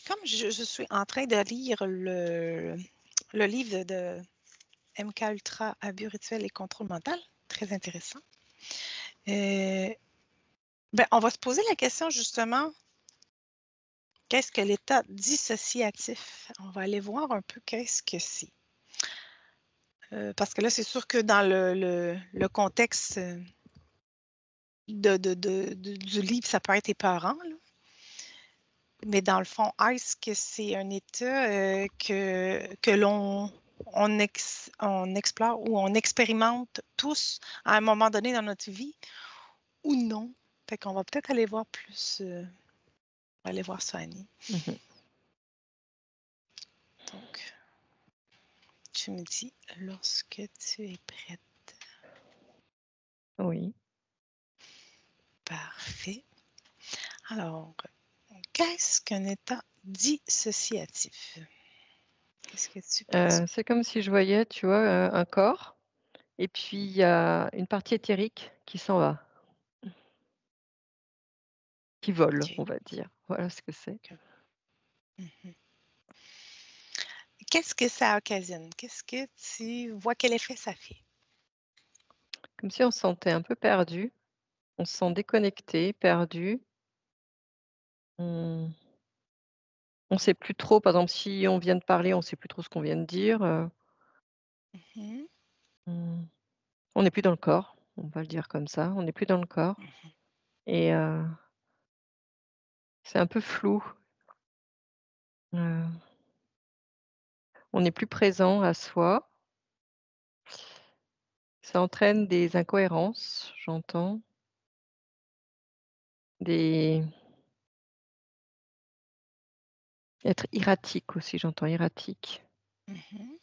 comme je suis en train de lire le livre de MK Ultra, Abus rituel et contrôle mental, très intéressant, ben, on va se poser la question justement, qu'est-ce que l'état dissociatif? On va aller voir un peu qu'est-ce que c'est. Parce que là, c'est sûr que dans le contexte du livre, ça peut être épeurant, là. Mais dans le fond, est-ce que c'est un état que on explore ou on expérimente tous à un moment donné dans notre vie ou non? Fait qu'on va peut-être aller voir plus, on va aller voir ça, Annie. Mmh. Donc, tu me dis lorsque tu es prête. Oui. Parfait. Alors, qu'est-ce qu'un état dissociatif? Qu'est-ce que tu penses? C'est comme si je voyais, tu vois, un corps et puis il y a une partie éthérique qui s'en va, qui vole, OK. on va dire. Voilà ce que c'est. OK. Mhm. Qu'est-ce que ça occasionne? Qu'est-ce que tu vois? Quel effet ça fait? Comme si on se sentait un peu perdu, on se sent déconnecté, perdu. On on sait plus trop, par exemple, si on vient de parler, on sait plus trop ce qu'on vient de dire, Mhm. mmh, on n'est plus dans le corps, on va le dire comme ça, on n'est plus dans le corps Mhm. et c'est un peu flou, heu, on n'est plus présent à soi. Ça entraîne des incohérences, j'entends, des être erratique aussi, j'entends erratique. Mhm.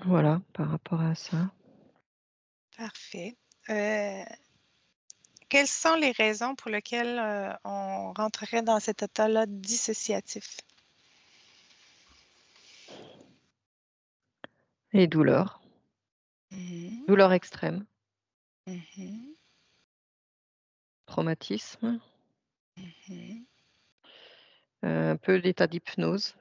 Voilà, par rapport à ça. Parfait. Euh, quelles sont les raisons pour lesquelles on rentrerait dans cet état-là dissociatif? Les douleurs, Mhm. douleurs extrêmes, Mhm. traumatisme, Mhm. un peu d'état d'hypnose,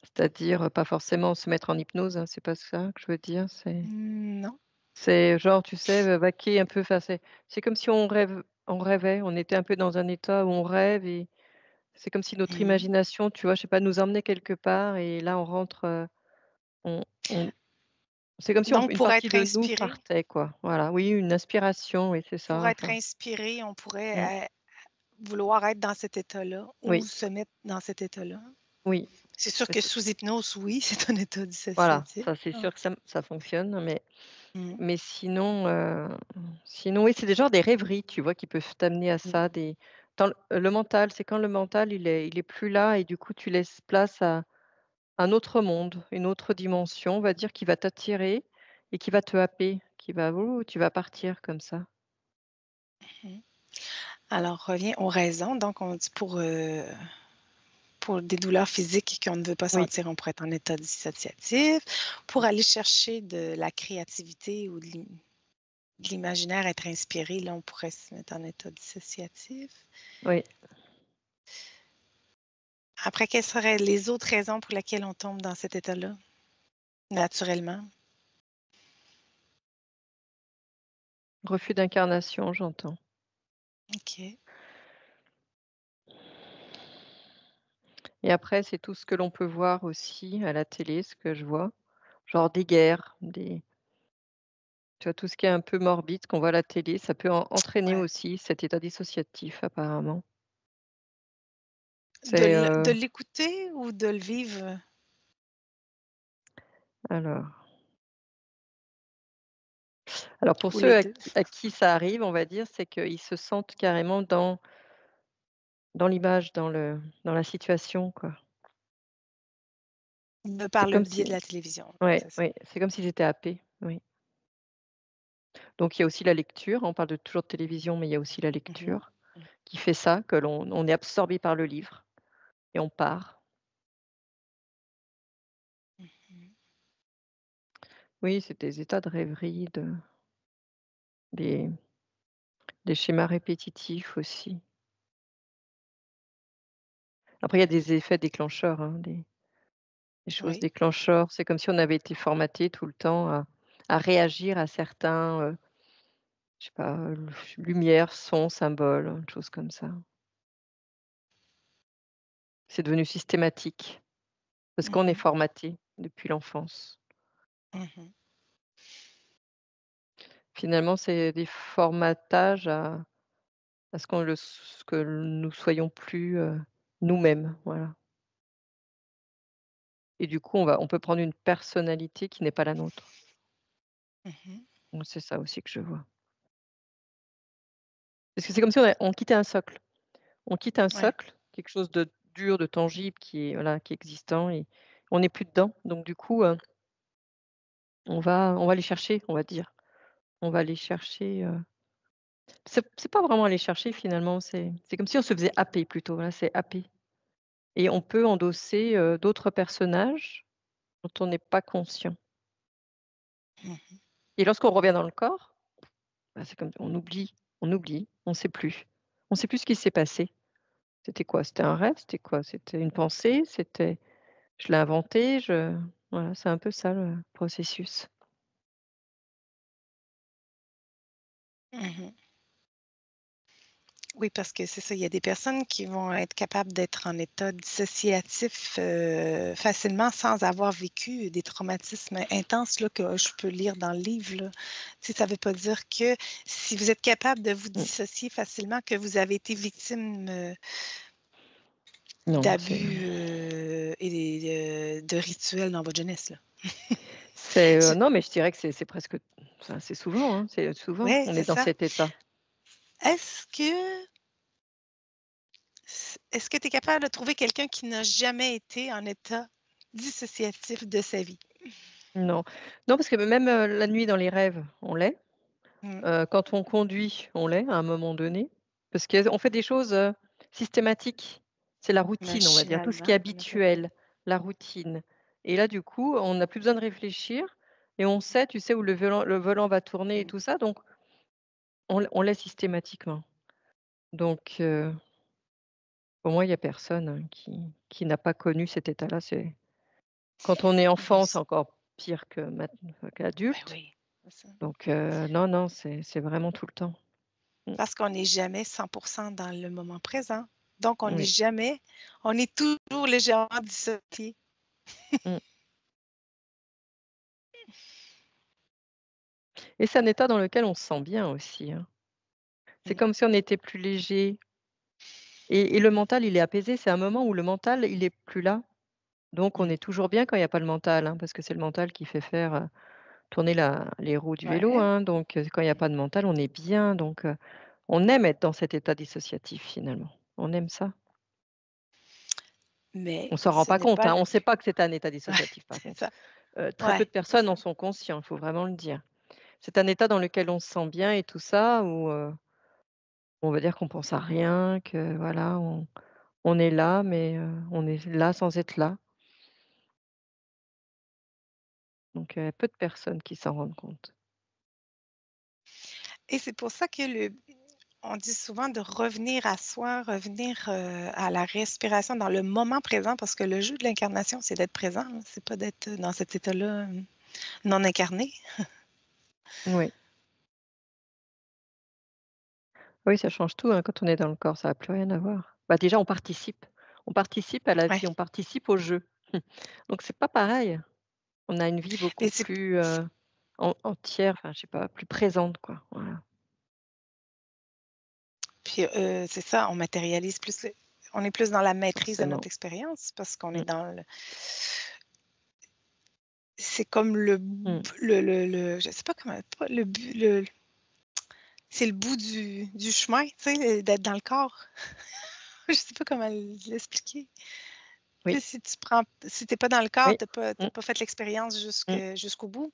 c'est-à-dire, pas forcément se mettre en hypnose, hein, c'est pas ça que je veux dire, Non. c'est genre, tu sais, vaquer un peu, enfin, c'est comme si on rêvait, on était un peu dans un état où on rêve et c'est comme si notre Mhm. imagination, tu vois, je sais pas, nous emmenait quelque part et là on rentre, on c'est comme si on Donc, une pour partie être de nous inspiré, partait, quoi. Voilà, oui, une inspiration, oui, c'est ça, enfin. on Mmh. pourrait vouloir être dans cet état-là ou Oui, se mettre dans cet état-là. oui, C'est sûr mais que c sous hypnose, oui, c'est un état voilà, dissociatif. ça c'est Ah. sûr que ça fonctionne, Mmh. mais sinon, sinon oui, c'est des genres des rêveries, tu vois, qui peuvent t'amener à Mmh. ça, des dans le mental, c'est quand le mental, il est plus là et du coup, tu laisses place à un autre monde, une autre dimension, on va dire, qui va t'attirer et qui va te happer, qui va ouh, tu vas partir comme ça. Mmh. Alors, reviens aux raisons. Donc, on dit pour des douleurs physiques qu'on ne veut pas Oui, sentir, on pourrait être en état dissociatif. Pour aller chercher de la créativité ou de l'imaginaire, être inspiré, là, on pourrait se mettre en état dissociatif. oui. Après, quelles seraient les autres raisons pour lesquelles on tombe dans cet état-là, naturellement? Refus d'incarnation, j'entends. OK. Et après, c'est tout ce que l'on peut voir aussi à la télé, ce que je vois, genre des guerres, des tu vois, tout ce qui est un peu morbide qu'on voit à la télé, ça peut entraîner Ouais. aussi cet état dissociatif apparemment. De C'est, de l'écouter ou de le vivre? alors alors pour Ou les ceux 2? à qui ça arrive, on va dire, c'est qu'ils se sentent carrément dans l'image, dans la situation, quoi. De C'est par le comme biais si de la télévision, ouais, c'est ça? ouais, c'est comme s'ils étaient happés, oui. Donc il y a aussi la lecture, on parle de toujours de télévision, mais il y a aussi la Mmh. lecture qui fait ça, que on est absorbé par le livre et on part. Mmh. Oui, c'est des états de rêverie, de des des schémas répétitifs aussi. Après il y a des effets déclencheurs, hein, des choses Oui, déclencheurs. C'est comme si on avait été formaté tout le temps à réagir à certains, je sais pas, lumière, son, symbole, une chose comme ça. C'est devenu systématique parce qu'on est mhm, formaté depuis l'enfance. mhm, Finalement, c'est des formatages à ce que nous soyons plus, nous-mêmes, voilà, et du coup, on peut prendre une personnalité qui n'est pas la nôtre. mhm. Moi, c'est ça aussi que je vois. Parce que c'est comme si on quittait un socle. On quitte un Ouais. socle, quelque chose de dur, de tangible qui est, voilà, qui est existant, et on n'est plus dedans. Donc du coup, on va aller chercher, on va dire. On va aller chercher, c'est pas vraiment aller chercher finalement, c'est comme si on se faisait happer plutôt, voilà, c'est happer, et on peut endosser, d'autres personnages dont on n'est pas conscient, Mhm, et lorsqu'on revient dans le corps, bah, c'est comme on oublie, on sait plus ce qui s'est passé. C'était quoi? C'était un rêve? C'était quoi? C'était une pensée? C'était je l'ai inventé? Voilà, c'est un peu ça le processus. mhm. Oui, parce que c'est ça, il y a des personnes qui vont être capables d'être en état dissociatif facilement sans avoir vécu des traumatismes intenses là, que je peux lire dans le livre. Là. Tu sais, ça ne veut pas dire que si vous êtes capable de vous Mmh. dissocier facilement, que vous avez été victime Non, d'abus et de rituels dans votre jeunesse. Là. non, mais je dirais que c'est presque, enfin, c'est souvent, hein, c'est souvent, Oui, on c'est est dans ça. cet état. Est-ce que Est-ce que tu es capable de trouver quelqu'un qui n'a jamais été en état dissociatif de sa vie? Non, non, parce que même, la nuit dans les rêves, on l'est. Mmh. Quand on conduit, on l'est à un moment donné, parce qu'on fait des choses, systématiques. C'est la routine, on va dire, tout ce qui est Machinalement, comme on peut dire. habituel, la routine, et là, du coup, on n'a plus besoin de réfléchir, et on sait, tu sais, où le volant va tourner et Mmh. tout ça, donc on l'est systématiquement. Donc pour moi, il y a personne, hein, qui n'a pas connu cet état-là. C'est quand on est Moi enfant, c'est aussi. encore pire que Ben qu'adulte, oui, c'est ça. donc non, non, c'est vraiment tout le temps. Mmh, Parce qu'on n'est jamais 100% dans le moment présent. Donc oui, on est toujours légèrement dissocié. mmh, et c'est un état dans lequel on se sent bien aussi, hein. C'est Mmh. comme si on était plus léger, et le mental, il est apaisé. C'est un moment où le mental, il est plus là, donc on Mmh. est toujours bien quand il y a pas le mental, hein, parce que c'est le mental qui fait faire, tourner les roues du vélo, Ouais. hein, donc quand il y a pas de mental, on est bien, donc on aime être dans cet état dissociatif finalement. On aime ça. Mais On s'en rend ce pas n'est compte, pas hein, on le ne sait but. pas que c'est un état Ouais, dissociatif par c'est contre. ça. Très peu Ouais, de c'est personnes ça. en sont conscients, il faut vraiment le dire. C'est un état dans lequel on se sent bien et tout ça, où, on va dire qu'on pense à rien, que voilà, on est là, mais on est là sans être là. Donc peu de personnes qui s'en rendent compte. Et c'est pour ça que on dit souvent de revenir à soi, revenir, à la respiration dans le moment présent parce que le jeu de l'incarnation, c'est d'être présent, hein, c'est pas d'être dans cet état-là, non incarné. Oui, oui, ça change tout, hein, quand on est dans le corps, ça a plus rien à voir. Bah, déjà, on participe. On participe à la Ouais, vie, on participe au jeu. Donc c'est pas pareil. On a une vie beaucoup mais c'est plus, entière, enfin, je sais pas, plus présente, quoi, voilà. puis, c'est ça, on matérialise plus on est plus dans la maîtrise de notre Forcément. expérience parce qu'on est Mmh. dans le c'est comme le Mmh. b le je sais pas comment pas le but c'est le bout du chemin, tu sais, d'être dans le corps. Je sais pas comment l'expliquer. Tu Oui, sais, si tu es pas dans le corps, oui. tu Mmh, pas fait l'expérience mmh, jusqu'au bout.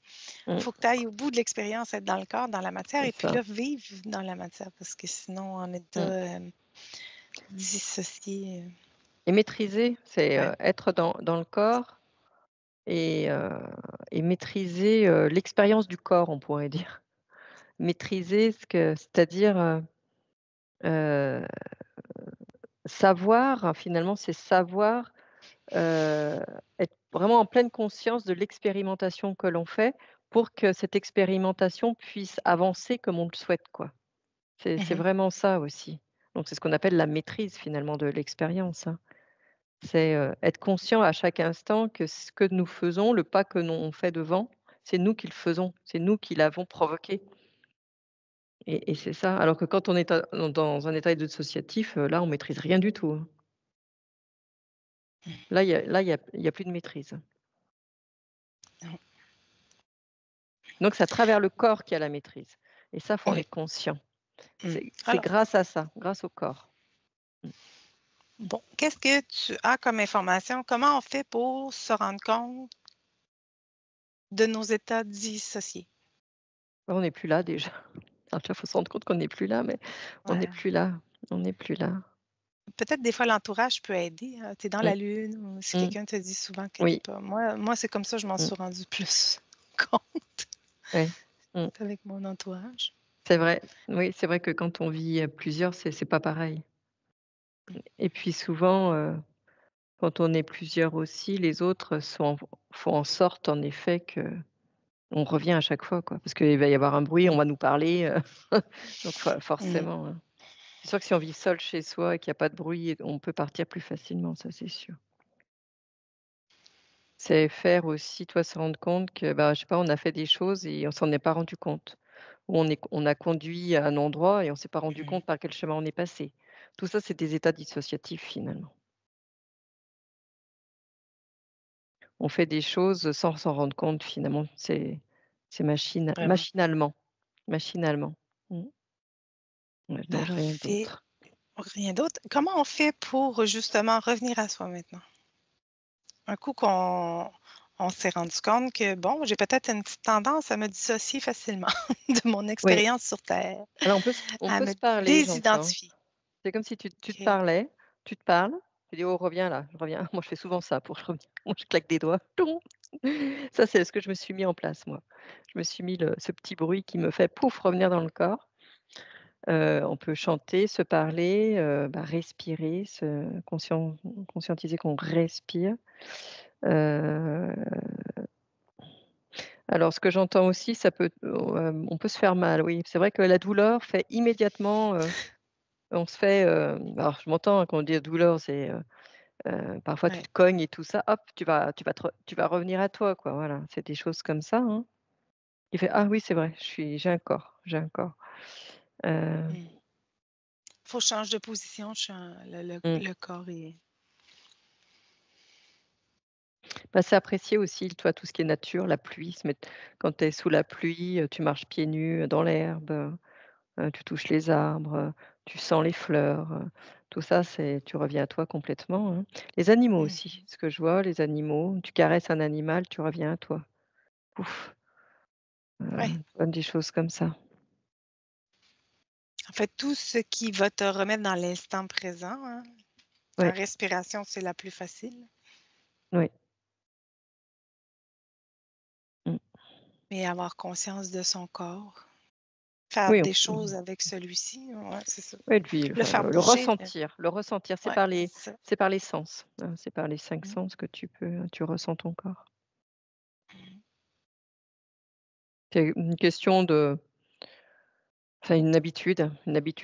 Il mmh. faut que tu ailles au bout de l'expérience, être dans le corps, dans la matière C'est et puis ça. là, vivre dans la matière parce que sinon en Mmh, état, dissocié, et maîtriser, c'est, ouais. être dans le corps, et maîtriser, l'expérience du corps, on pourrait dire. Maîtriser, c'est-à-dire, heu, savoir, finalement, c'est savoir, heu, être vraiment en pleine conscience de l'expérimentation que l'on fait pour que cette expérimentation puisse avancer comme on le souhaite, quoi. C'est Mhm. vraiment ça aussi. Donc c'est ce qu'on appelle la maîtrise finalement de l'expérience, hein. C'est, être conscient à chaque instant que ce que nous faisons, le pas que l'on fait devant, c'est nous qui le faisons, c'est nous qui l'avons provoqué et c'est ça. Alors que quand on est dans un état dissociatif, là on maîtrise rien du tout, hein. Là il y a plus de maîtrise. Mhm. Donc c'est à travers le corps qu'il y a la maîtrise et ça, faut en Oui. être conscient. Mm. C'est Alors, grâce à ça, grâce au corps. Mmh. bon, qu'est-ce que tu as comme information? Comment on fait pour se rendre compte de nos états dissociés? On n'est plus là déjà. Alors il faut se rendre compte qu'on n'est plus là, mais on n'est Ouais. plus là, on n'est plus là. Peut-être des fois l'entourage peut aider. Tu es dans Mmh, la lune ou si mmh, quelqu'un te dit souvent qu'elle n'est oui, pas. Moi c'est comme ça, je m'en mmh, suis rendue plus compte ouais, mmh. avec mon entourage. C'est vrai. Oui, c'est vrai que quand on vit à plusieurs, c'est pas pareil et puis souvent, quand on est plusieurs aussi, les autres font en sorte en effet qu'on revient à chaque fois, quoi. Parce qu'il va y avoir un bruit, on Mm. va nous parler, donc Mm. forcément, hein. C'est sûr que si on vit seul chez soi et qu'il y a pas de bruit, on peut partir plus facilement, ça c'est sûr. C'est faire aussi, toi, se rendre compte que, bah, je sais pas, on a fait des choses et on s'en est pas rendu compte. Ou on a conduit à un endroit et on s'est pas rendu Mm. compte par quel chemin on est passé. Tout ça, c'est des états dissociatifs finalement. On fait des choses sans s'en rendre compte finalement, c'est Vraiment. machinalement. Mmh. Ouais, non, j'ai rien Parfait. d'autre. Rien d'autre. Comment on fait pour justement revenir à soi maintenant? Un coup qu'on on s'est rendu compte que, bon, j'ai peut-être une petite tendance à me dissocier facilement de mon Oui, expérience sur Terre, alors on à peut me se parler, j'entends. désidentifier. C'est comme si tu te OK. parlais, tu te parles, tu dis: «Oh reviens là, je reviens». Moi je fais souvent ça pour revenir. Moi je claque des doigts. Toum. Ça c'est ce que je me suis mis en place moi. Je me suis mis ce petit bruit qui me fait pouf revenir dans le corps. On peut chanter, se parler, bah, respirer, se conscientiser qu'on respire. Heu, alors ce que j'entends aussi, ça peut on peut se faire mal, oui. C'est vrai que la douleur fait immédiatement, on se fait, alors je m'entends hein, quand on dit douleur, c'est, parfois tu Ouais. te cognes et tout ça, hop, tu vas revenir à toi, quoi, voilà. C'est des choses comme ça, hein. Il fait: «Ah oui, c'est vrai, j'ai un corps, j'ai un corps». Heu, Mmh. Faut que je change de position, je suis mmh. le corps est Bah, c'est apprécier aussi, toi, tout ce qui est nature, la pluie, se mettre quand tu es sous la pluie, tu marches pieds nus, dans l'herbe, tu touches les arbres, tu sens les fleurs, tout ça, c'est tu reviens à toi complètement, hein. Les animaux aussi, mmh. ce que je vois, les animaux, tu caresses un animal, tu reviens à toi. Ouf, Ouais. tu vois? Des choses comme ça. En fait, tout ce qui va te remettre dans l'instant présent, hein. La Ouais, respiration, c'est la plus facile, ouais. Mmh. mais avoir conscience de son corps, faire Oui, des choses avec celui-ci, ouais, c'est ça. ouais, puis Le enfin, faire bouger, le ressentir, ouais, c'est ça. c'est par les sens, hein, c'est par les 5 Mmh. sens que tu ressens ton corps. Mmh. C'est une question de enfin une habitude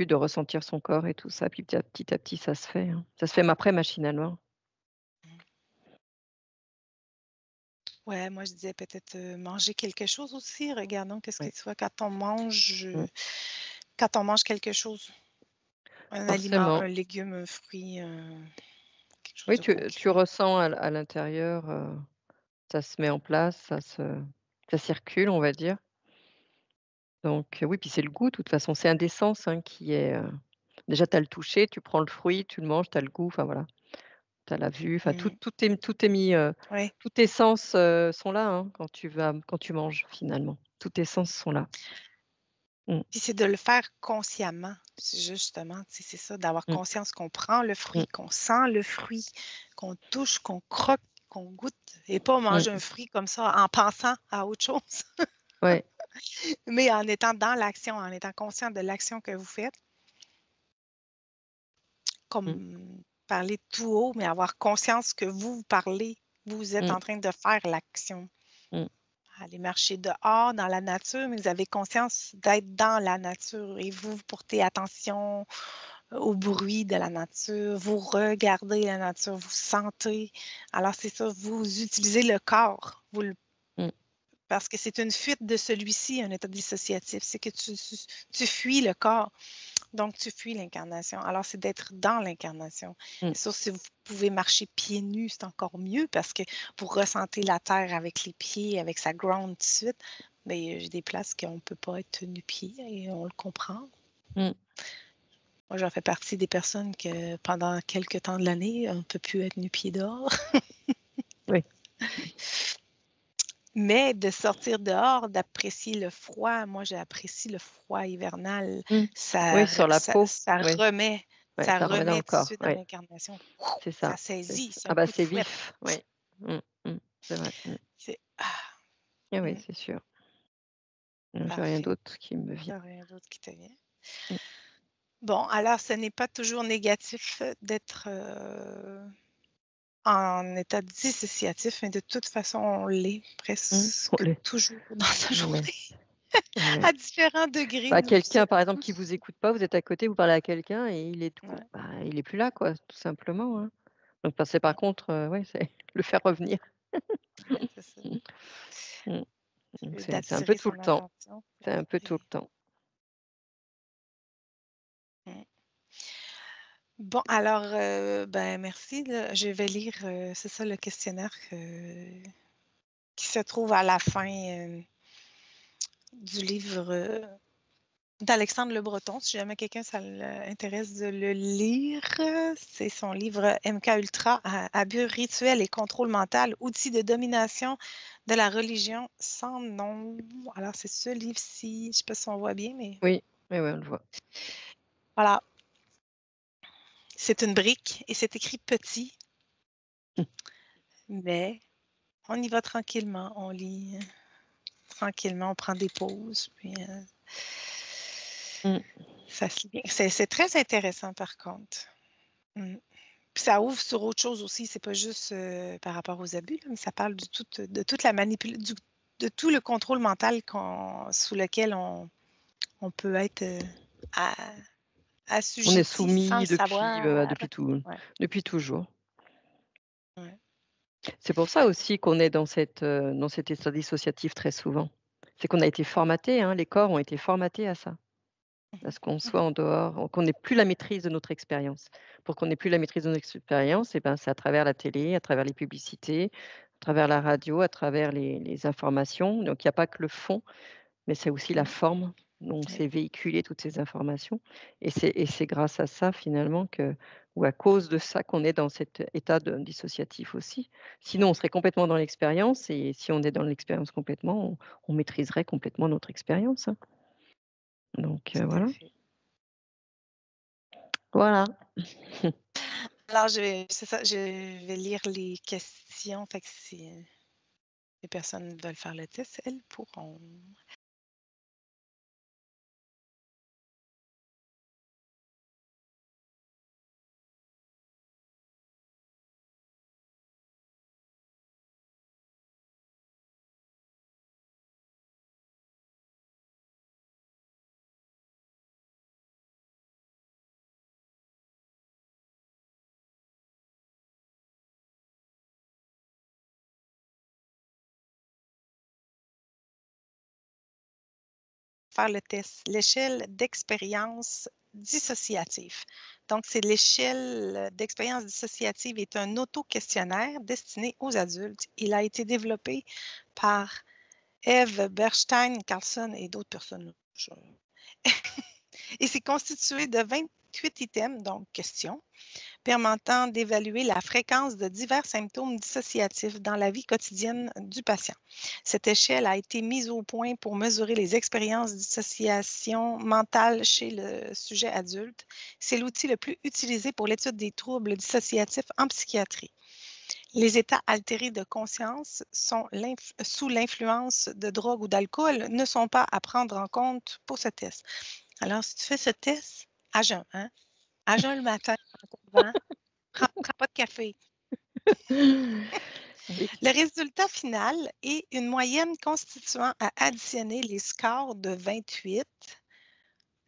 de ressentir son corps et tout ça, puis petit à petit ça se fait, hein. Ça se fait, mais après machinalement. Ouais, moi je disais peut-être, manger quelque chose aussi. Regardons qu'est-ce que Ouais. tu vois Mmh. quand on mange quelque chose, un aliment, Forcément. un légume, un fruit, quelque chose Oui, de tu concret. ressens à l'intérieur, ça se met en place, ça circule, on va dire. Donc oui, puis c'est le goût, de toute façon, c'est un des sens, hein, qui est, déjà tu as le toucher, tu prends le fruit, tu le manges, tu as le goût, enfin voilà. Tu as la vue, enfin Mmh. tout est mis, Ouais. tous tes sens, sont là, hein, quand tu manges finalement. Tous tes sens sont là. Mmh, Puis c'est de le faire consciemment. C'est justement, tu sais, c'est ça, d'avoir mmh, conscience qu'on prend le mmh, fruit, qu'on sent le fruit, qu'on touche, qu'on croque, qu'on goûte et pas manger mmh. un fruit comme ça en pensant à autre chose. Ouais. Mais en étant dans l'action, en étant conscient de l'action que vous faites, comme parler tout haut, mais avoir conscience que vous parlez, vous êtes en train de faire l'action. Aller marcher dehors dans la nature, mais vous avez conscience d'être dans la nature et vous portez attention au bruit de la nature, vous regardez la nature, vous sentez. Alors, c'est ça, vous utilisez le corps, parce que c'est une fuite de celui-ci, un état dissociatif. C'est que tu fuis le corps, donc tu fuis l'incarnation. Alors, c'est d'être dans l'incarnation. Sauf si vous pouvez marcher pieds nus, c'est encore mieux parce que vous ressentez la terre avec les pieds, avec sa ground tout de suite. Mais j'ai des places qu'on ne peut pas être nu-pieds et on le comprend. Moi, j'en fais partie des personnes que pendant quelques temps de l'année, on ne peut plus être nu-pieds dehors. Oui. Mais de sortir dehors, d'apprécier le froid, moi j'apprécie le froid hivernal. Ça, Oui, sur la peau. ça Oui. remet, Ouais, ça ça remet dans remet le tout de corps. suite dans Ouais. l'incarnation. C'est Ça ça. saisit, c'est Ah un bah coup de c'est fouette. vif. Oui. C'est vrai. C'est Ah oui, c'est sûr. J'ai rien d'autre qui me vient. rien d'autre qui te vient. Bon, alors ce n'est pas toujours négatif d'être en état dissociatif, mais de toute façon, on l'est presque toujours dans sa journée. À différents degrés. Bah, quelqu'un, par exemple, qui vous écoute pas, vous êtes à côté, vous parlez à quelqu'un et il est il est plus là, quoi, tout simplement. Hein. Donc, c'est par contre, c'est le faire revenir. C'est ça. C'est un peu tout le temps. C'est un peu tout le temps. Bon, alors, merci. Là. Je vais lire, c'est ça le questionnaire qui se trouve à la fin du livre d'Alexandre Le Breton. Si jamais quelqu'un, ça l'intéresse de le lire, c'est son livre MK Ultra, Abus rituel et contrôle mental, outils de domination de la religion sans nom. Alors, c'est ce livre-ci. Je ne sais pas si on voit bien, mais... Oui, on le voit. Voilà. C'est une brique et c'est écrit petit. Mais on y va tranquillement. On lit tranquillement, on prend des pauses. Puis, ça se lit bien. C'est très intéressant, par contre. Puis ça ouvre sur autre chose aussi. C'est pas juste par rapport aux abus, là, mais ça parle de toute la manipulation, de tout le contrôle mental sous lequel on peut être On est assujetti sans le soumis savoir. depuis toujours. Ouais. C'est pour ça aussi qu'on est dans cet état dissociatif très souvent. C'est qu'on a été formaté, les corps ont été formatés à ça. À ce qu'on soit en dehors, qu'on n'ait plus la maîtrise de notre expérience. Pour qu'on n'ait plus la maîtrise de notre expérience, c'est à travers la télé, à travers les publicités, à travers la radio, à travers les informations. Donc il n'y a pas que le fond, mais c'est aussi la forme dont c'est véhiculé toutes ces informations. Et c'est grâce à ça finalement ou à cause de ça qu'on est dans cet état dissociatif aussi. Sinon, on serait complètement dans l'expérience et si on est dans l'expérience complètement, on maîtriserait complètement notre expérience. Donc voilà. Voilà. Alors, je vais lire les questions. Fait que si les personnes veulent faire le test, elles pourront. Faire le test. L'échelle d'expérience dissociative. Donc, c'est l'échelle d'expérience dissociative est un auto-questionnaire destiné aux adultes. Il a été développé par Eve Bernstein, Carlson et d'autres personnes. Et c'est constitué de 28 items, donc questions, permettant d'évaluer la fréquence de divers symptômes dissociatifs dans la vie quotidienne du patient. Cette échelle a été mise au point pour mesurer les expériences de dissociation mentale chez le sujet adulte. C'est l'outil le plus utilisé pour l'étude des troubles dissociatifs en psychiatrie. Les états altérés de conscience sont sous l'influence de drogue ou d'alcool ne sont pas à prendre en compte pour ce test. Alors, si tu fais ce test, à jeun, hein? À jeun le matin, en te levant, prends pas de café. Oui. Le résultat final est une moyenne constituant à additionner les scores de 28,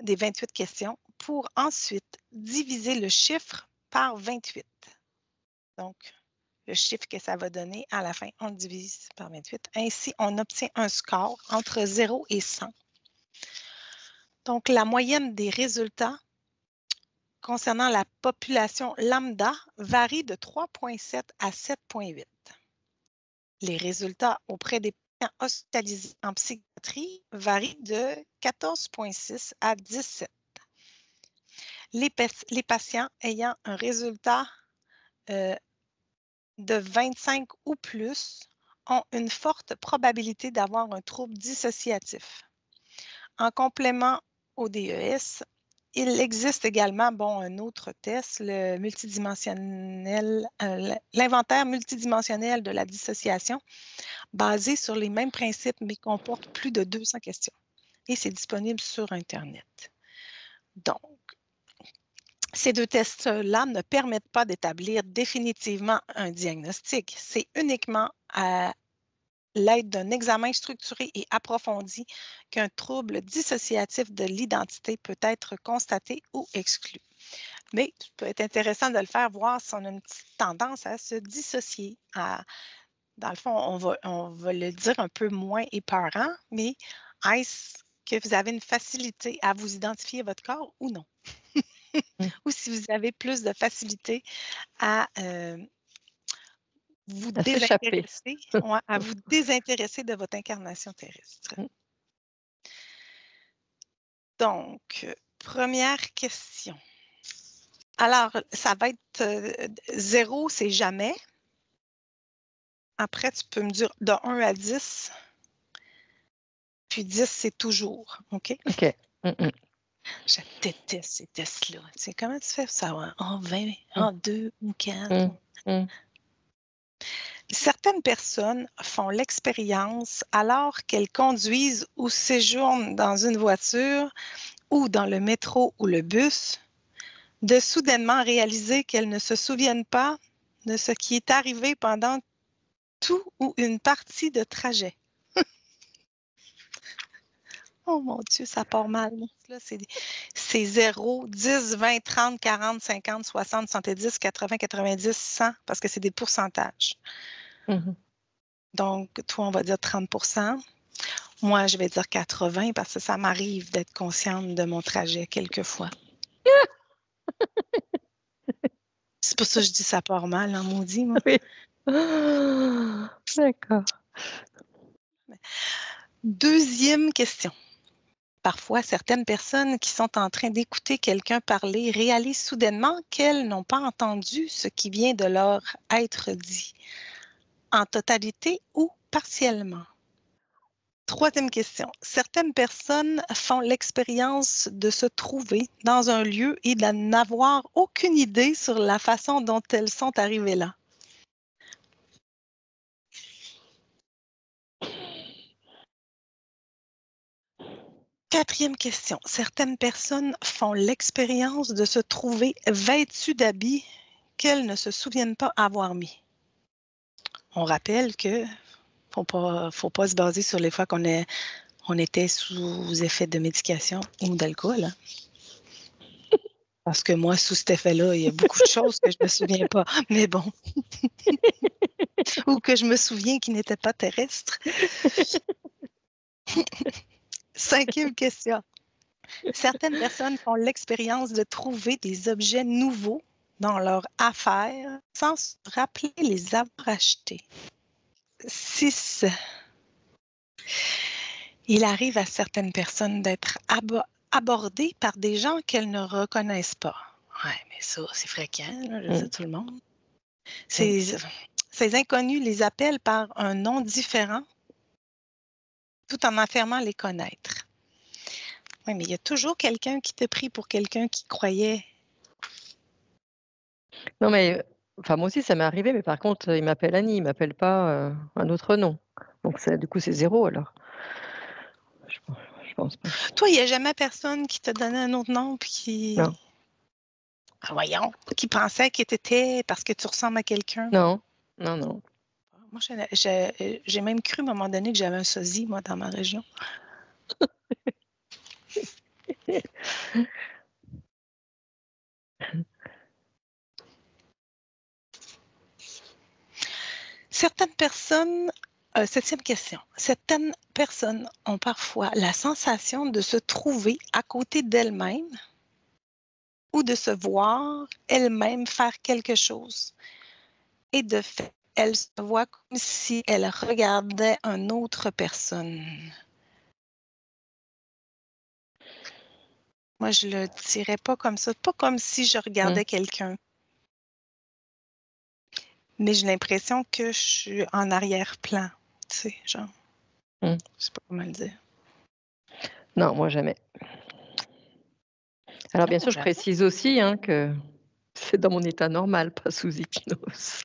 des 28 questions, pour ensuite diviser le chiffre par 28. Donc, le chiffre que ça va donner à la fin, on le divise par 28. Ainsi, on obtient un score entre 0 et 100. Donc, la moyenne des résultats concernant la population lambda varie de 3,7 à 7,8. Les résultats auprès des patients hospitalisés en psychiatrie varient de 14,6 à 17. Les patients ayant un résultat de 25 ou plus ont une forte probabilité d'avoir un trouble dissociatif. En complément au DES, il existe également un autre test, l'inventaire multidimensionnel de la dissociation, basé sur les mêmes principes, mais comporte plus de 200 questions. Et c'est disponible sur Internet. Donc, ces deux tests-là ne permettent pas d'établir définitivement un diagnostic. C'est uniquement à l'aide d'un examen structuré et approfondi qu'un trouble dissociatif de l'identité peut être constaté ou exclu. Mais ça peut être intéressant de le faire, voir si on a une petite tendance à se dissocier. Dans le fond, on va le dire un peu moins épeurant, mais est-ce que vous avez une facilité à vous identifier votre corps ou non? Ou si vous avez plus de facilité à vous désintéresser, à vous désintéresser de votre incarnation terrestre. Donc, première question. Alors, ça va être 0, c'est jamais. Après, tu peux me dire de 1 à 10. Puis 10, c'est toujours. OK? OK. Je déteste ces tests-là. Tu sais, comment tu fais pour savoir? En 20, en 2 ou 4? Certaines personnes font l'expérience alors qu'elles conduisent ou séjournent dans une voiture ou dans le métro ou le bus, de soudainement réaliser qu'elles ne se souviennent pas de ce qui est arrivé pendant tout ou une partie de trajet. Oh mon Dieu, ça part mal. Là, c'est 0, 10, 20, 30, 40, 50, 60, 70, 80, 90, 100, parce que c'est des pourcentages. Donc, toi, on va dire 30%. Moi, je vais dire 80 parce que ça m'arrive d'être consciente de mon trajet quelquefois. C'est pour ça que je dis ça part mal, hein, maudit, moi. Oui. D'accord. Deuxième question. Parfois, certaines personnes qui sont en train d'écouter quelqu'un parler réalisent soudainement qu'elles n'ont pas entendu ce qui vient de leur être dit, en totalité ou partiellement. Troisième question. Certaines personnes font l'expérience de se trouver dans un lieu et de n'avoir aucune idée sur la façon dont elles sont arrivées là. Quatrième question. Certaines personnes font l'expérience de se trouver vêtues d'habits qu'elles ne se souviennent pas avoir mis. On rappelle que faut pas se baser sur les fois qu'on était sous effet de médication ou d'alcool. Hein. Parce que moi, sous cet effet-là, il y a beaucoup de choses que je ne me souviens pas. Mais bon. Ou que je me souviens qui n'étaient pas terrestres. Cinquième question. Certaines personnes font l'expérience de trouver des objets nouveaux dans leur affaire sans se rappeler les avoir achetés. 6. Il arrive à certaines personnes d'être abordées par des gens qu'elles ne reconnaissent pas. Oui, mais ça, c'est fréquent, là, je dis tout le monde. Ces inconnus les appellent par un nom différent tout en affirmant les connaître. Oui, mais il y a toujours quelqu'un qui te prie pour quelqu'un qui croyait. Non, mais Enfin, moi aussi, ça m'est arrivé, mais par contre, il m'appelle Annie, il m'appelle pas un autre nom. Donc, du coup, c'est 0 alors. Je, je pense pas. Toi, il n'y a jamais personne qui t'a donné un autre nom puis qui. Non, Ah, voyons, qui pensait que t'étais parce que tu ressembles à quelqu'un. non, non, non. Moi, j'ai même cru à un moment donné que j'avais un sosie, moi, dans ma région. Septième question. Certaines personnes ont parfois la sensation de se trouver à côté d'elles-mêmes ou de se voir elles-mêmes faire quelque chose. Et de fait, elles se voient comme si elles regardaient une autre personne. Moi, je le dirais pas comme ça. Pas comme si je regardais quelqu'un. Mais j'ai l'impression que je suis en arrière-plan. Tu sais, genre. Je sais pas comment le dire. Non, moi, jamais. Alors, bien sûr, je précise aussi que c'est dans mon état normal, pas sous hypnose.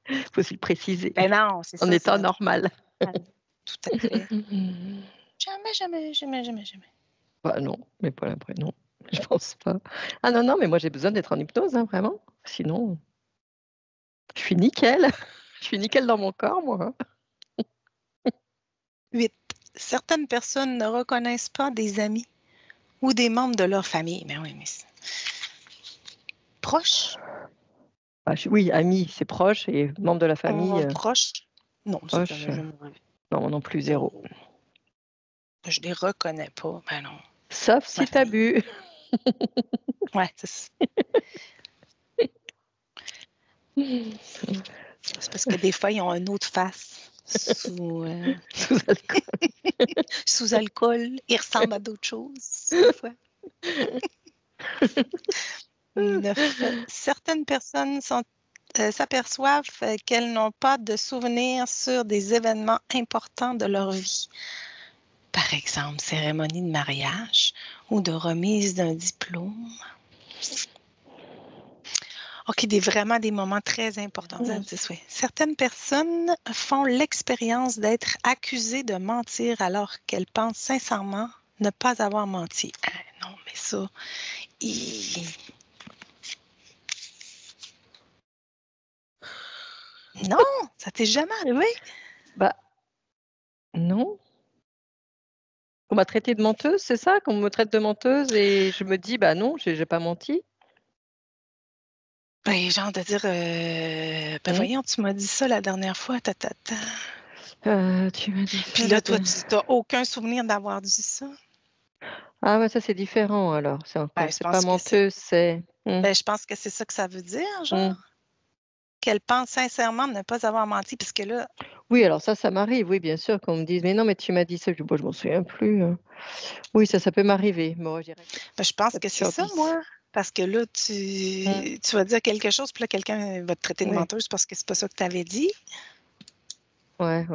Il faut aussi le préciser. Ben non, c'est ça. En état normal. Tout à fait. Jamais. Bah non, mais pas après, non. Je pense pas. Ah non, mais moi j'ai besoin d'être en hypnose, vraiment. Sinon, je suis nickel. Je suis nickel dans mon corps, moi. 8. Certaines personnes ne reconnaissent pas des amis ou des membres de leur famille. Mais oui, mais proche. Oui, amis, c'est proche, et membres de la famille. Proche. Non, proche. ça jamais Non, non plus, 0. Je les reconnais pas. Ben non. Sauf si t'as bu. Ouais, c'est ça. C'est parce que des fois, ils ont une autre face sous alcool. Sous alcool. Ils ressemblent à d'autres choses, des fois. 9. Certaines personnes s'aperçoivent qu'elles n'ont pas de souvenirs sur des événements importants de leur vie. Par exemple, cérémonie de mariage ou de remise d'un diplôme. OK, vraiment des moments très importants. Certaines personnes font l'expérience d'être accusées de mentir alors qu'elles pensent sincèrement ne pas avoir menti. Non, mais ça... Non, ça t'est jamais arrivé? Bah, non. On m'a traité de menteuse, c'est ça? Qu'on me traite de menteuse et je me dis, bah non, j'ai pas menti. Ben, genre de dire, voyons, tu m'as dit ça la dernière fois, Tu m'as dit ça. Puis là, toi, tu n'as aucun souvenir d'avoir dit ça? Ah ouais, ça c'est différent alors. C'est encore, c'est pas menteuse, c'est. Ben, je pense que c'est ça que ça veut dire, genre. Qu'elle pense sincèrement de ne pas avoir menti, parce que là. Oui, alors ça m'arrive, oui, bien sûr, qu'on me dise, mais non, mais tu m'as dit ça. Je dis, bon, je m'en souviens plus. Oui, ça peut m'arriver. Moi, je dirais. Ben, je pense que c'est ça, moi. Parce que là, tu vas dire quelque chose, puis là, quelqu'un va te traiter de menteuse parce que c'est pas ça que tu avais dit. Ouais.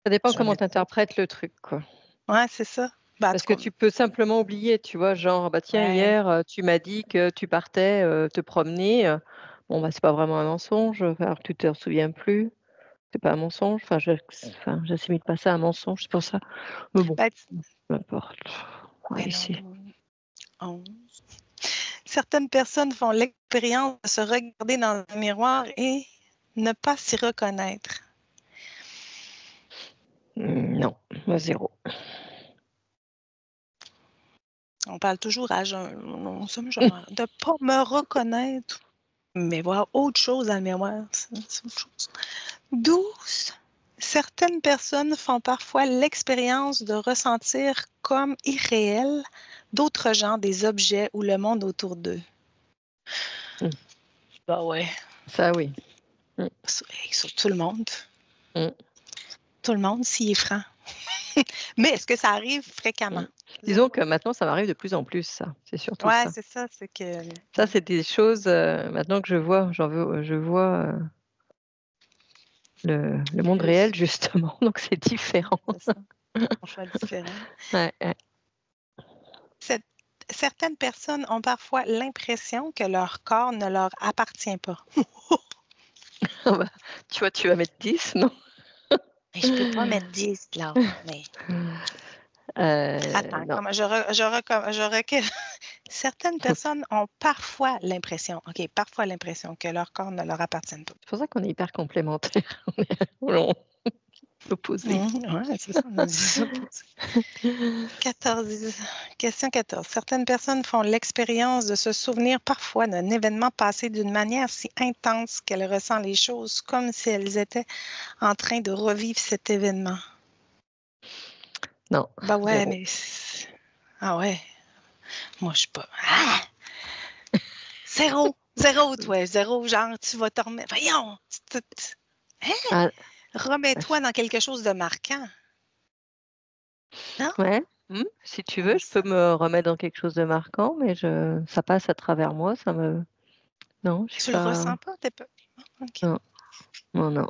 Ça dépend comment tu interprètes le truc, quoi. Ouais, c'est ça. Parce que tu peux simplement oublier, tu vois, genre, bah tiens, hier, tu m'as dit que tu partais te promener. Bon, bah, c'est pas vraiment un mensonge, alors que tu te souviens plus. C'est pas un mensonge. Enfin, j'assimile pas ça à un mensonge, c'est pour ça. Mais bon, peu importe. Ici. 11. Certaines personnes font l'expérience de se regarder dans un miroir et ne pas s'y reconnaître. Non, moi 0. On parle toujours à jeun. Non, ça me genre de pas me reconnaître, mais voir autre chose dans le miroir, c'est autre chose. 12. Certaines personnes font parfois l'expérience de ressentir comme irréel d'autres gens, des objets ou le monde autour d'eux. Bah ouais. Ça, oui. Sur tout le monde. Tout le monde, s'il est franc. Mais est-ce que ça arrive fréquemment? Disons que maintenant, ça m'arrive de plus en plus, ça. C'est surtout ça. Ouais, c'est ça. C'est que. Ça, c'est des choses, maintenant que je vois, je vois le monde réel, justement. Donc, c'est différent. C'est ça. On choisit différent. Ouais. Certaines personnes ont parfois l'impression que leur corps ne leur appartient pas. Ah bah, tu vois, tu vas mettre 10, non? Mais je peux pas mettre 10 là, mais attends, Non. comment je recule. Certaines personnes ont parfois l'impression que leur corps ne leur appartient pas. C'est pour ça qu'on est hyper complémentaires. On est opposés. Ouais, c'est ça, on a dit ça. 14. Question 14. Certaines personnes font l'expérience de se souvenir parfois d'un événement passé d'une manière si intense qu'elles ressentent les choses comme si elles étaient en train de revivre cet événement. Non, Ben ouais, 0. mais... Ah ouais, moi je suis pas... Ah! 0! 0, toi. 0, genre, tu vas te remettre... Voyons! Hein? Ah, Remets-toi dans quelque chose de marquant. Non? ouais, si tu veux, Ah, je peux ça... me remettre dans quelque chose de marquant, mais ça passe à travers moi, non, je suis Tu le pas ressens pas? T'es pas... OK. non, non, non.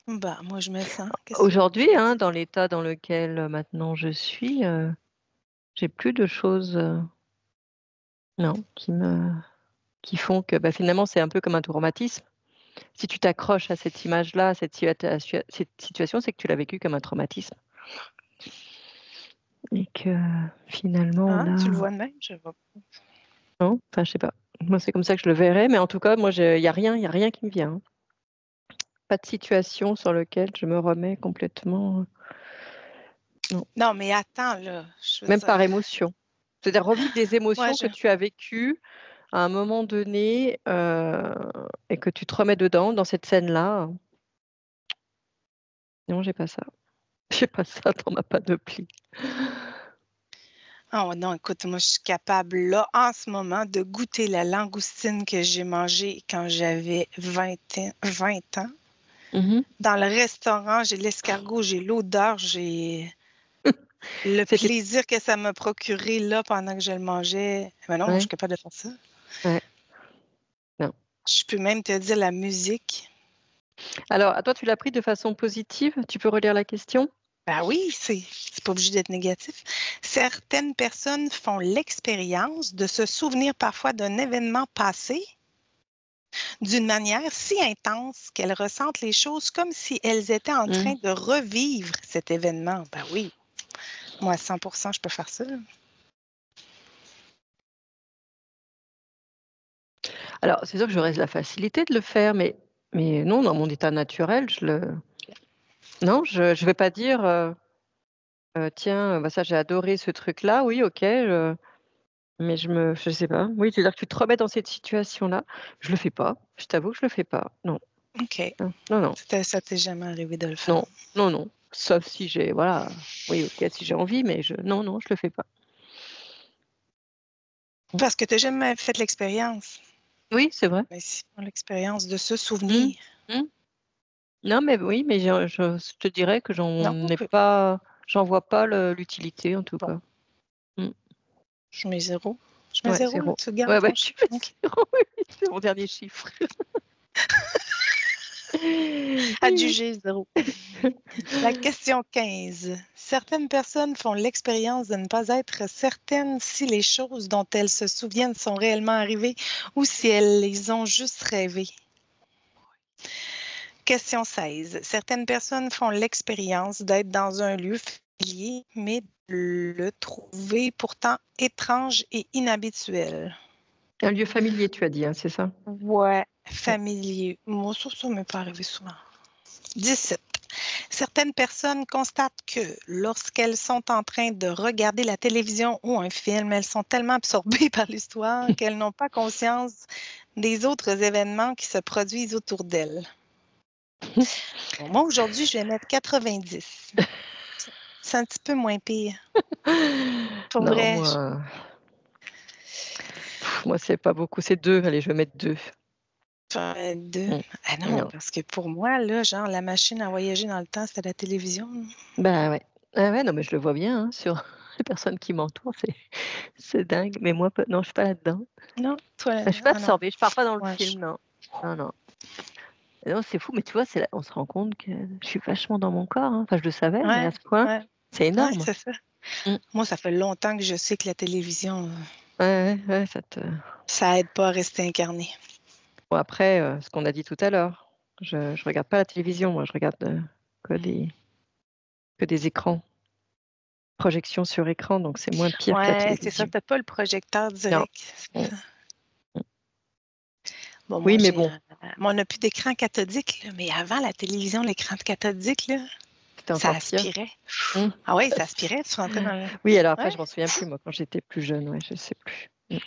Bah, moi, je me sens. Qu'est-ce que tu veux que je Aujourd'hui, fasse? dans l'état dans lequel, maintenant je suis, j'ai plus de choses, non, qui font que, bah, finalement, c'est un peu comme un traumatisme. Si tu t'accroches à cette image-là, à cette situation, c'est que tu l'as vécu comme un traumatisme et que finalement Ah, tu le là vois de même? Je vois. non, enfin, je sais pas. Moi, c'est comme ça que je le verrais, mais en tout cas, moi, il y a rien qui me vient, hein. Pas de situation sur lequel je me remets complètement, non. Non, mais attends, là. Je veux Même par dire. émotion. C'est-à-dire revivre des Ouais, émotions que tu as vécues à un moment donné, et que tu te remets dedans, dans cette scène-là. Non, j'ai pas ça. J'ai pas ça dans ma panoplie. Oh non, écoute, moi, je suis capable, là, en ce moment, de goûter la langoustine que j'ai mangée quand j'avais 20 ans. Mmh. Dans le restaurant, j'ai l'escargot, j'ai l'odeur, j'ai le C'était plaisir que ça m'a procuré là pendant que je le mangeais. Mais non, moi, je suis ouais, capable de faire ça. ouais, non. Je peux même te dire la musique. Alors, toi, tu l'as pris de façon positive? Tu peux relire la question? Ben oui, c'est pas obligé d'être négatif. Certaines personnes font l'expérience de se souvenir parfois d'un événement passé d'une manière si intense qu'elles ressentent les choses comme si elles étaient en train Mmh. de revivre cet événement. Ben oui, moi à 100%, je peux faire ça. Alors, c'est sûr que j'aurais la facilité de le faire, mais non, dans mon état naturel, non, je vais pas dire, «Tiens, bah, ça, j'ai adoré ce truc-là, oui, OK, mais je sais pas». Oui, c'est-à-dire que tu te remets dans cette situation-là. Je le fais pas. Je t'avoue que je le fais pas. Non, OK. non, non, non, Ça t'est jamais arrivé de le faire. non, non, non. Sauf si j'ai voilà, oui, OK, si j'ai envie, mais non, non, je le fais pas. Mmh. Parce que tu n'as jamais fait l'expérience. Oui, c'est vrai. Mais si, l'expérience de se Mmh. souvenir. Mmh. Non, mais oui, mais je te dirais que Non, OK. j'en vois pas l'utilité en tout Bon, cas. Mmh. je mets 0. Je mets Ouais, 0, là, 0. tu gardes Ouais, ouais, ton tu chiffre. fais OK. 0, oui, c'est mon dernier chiffre. Adjugé 0. La question 15. Certaines personnes font l'expérience de ne pas être certaines si les choses dont elles se souviennent sont réellement arrivées ou si elles les ont juste rêvées. Question 16. Certaines personnes font l'expérience d'être dans un lieu familier, mais de le trouver pourtant étrange et inhabituel. Un lieu familier, tu as dit, hein, c'est ça? Ouais, Ouais. familier. Moi, ça ne m'est pas arrivé souvent. 17. Certaines personnes constatent que lorsqu'elles sont en train de regarder la télévision ou un film, elles sont tellement absorbées par l'histoire qu'elles n'ont pas conscience des autres événements qui se produisent autour d'elles. Bon, moi, aujourd'hui, je vais mettre 90. C'est un petit peu moins pire. Pour Non, vrai, moi, c'est pas beaucoup, c'est 2. Allez, je vais mettre 2. je 2. Mmh. Ah non, Non. parce que pour moi, là, genre, la machine à voyager dans le temps, c'était la télévision. Bah, ouais. Ah ouais, non, mais je le vois bien, hein, sur les personnes qui m'entourent, c'est dingue, mais moi, pas non, je suis pas là-dedans. Non, toi, Je suis pas ah non. absorbée, je pars pas dans le Ouais, film, non. Non, non. Non, c'est fou, mais tu vois, c'est là on se rend compte que je suis vachement dans mon corps, hein. Enfin, je le savais, mais ouais, à ce point, ouais, c'est ouais, énorme. c'est ça. Moi, ça fait longtemps que je sais que la télévision, Ouais, ça aide pas à rester incarné. Bon, après, ce qu'on a dit tout à l'heure, je regarde pas la télévision, moi, je regarde que des écrans, projection sur écran, donc c'est moins pire que la Ouais, c'est ça, télévision. t'as pas le projecteur Non. direct. C'est Mm. ça. Bon, Oui, moi, mais bon, on n'a plus d'écran cathodique, là, mais avant la télévision, l'écran cathodique, là, c'était ça encore pire. aspirait. Mm. Ah oui, ça aspirait, tu rentrais dans le... Oui, alors après, Ouais. je m'en souviens plus, moi, quand j'étais plus jeune, ouais, je sais plus. Puis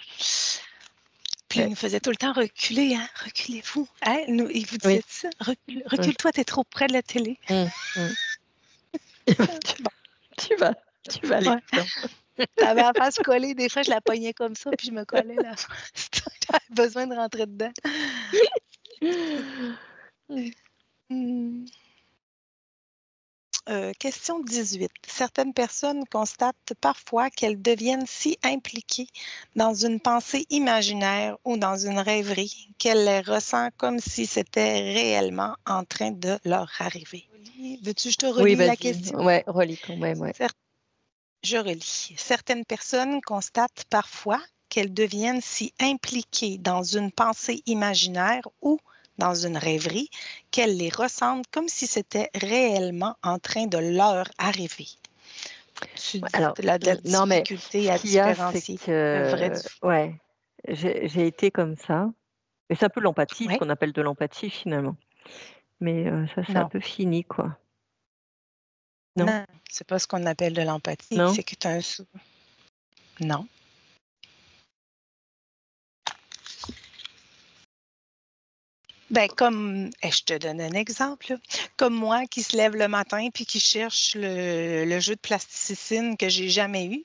il Ouais. nous faisait tout le temps reculer, hein? Reculez-vous. Hein? Il vous disait Oui. ça? Recule, Ouais. recule-toi, t'es trop près de la télé. Mm. Bon, Tu vas, tu vas aller ouais. plus loin. T'avais la face collée, des fois je la pognais comme ça, puis je me collais la face. J'avais besoin de rentrer dedans. Mm. Hmm. Question 18. Certaines personnes constatent parfois qu'elles deviennent si impliquées dans une pensée imaginaire ou dans une rêverie qu'elles les ressentent comme si c'était réellement en train de leur arriver. Veux-tu que je te Oui, relis la vas-y. question? Ouais, relis quand même, ouais. Je relis. Certaines personnes constatent parfois qu'elles deviennent si impliquées dans une pensée imaginaire ou dans une rêverie qu'elles les ressentent comme si c'était réellement en train de leur arriver. Tu Alors, as de la non, mais difficulté ce à qu'il y a, c'est différencier le vrai que, du faux. ouais, j'ai été comme ça. Mais c'est un peu l'empathie, ce Oui? qu'on appelle de l'empathie finalement. Mais ça, c'est un Non. peu fini, quoi. Non? Non, c'est pas ce qu'on appelle de l'empathie. Non? C'est que tu as un Non. Ben, comme, je te donne un exemple, là. Comme moi qui se lève le matin puis qui cherche le jeu de plasticine que j'ai jamais eu,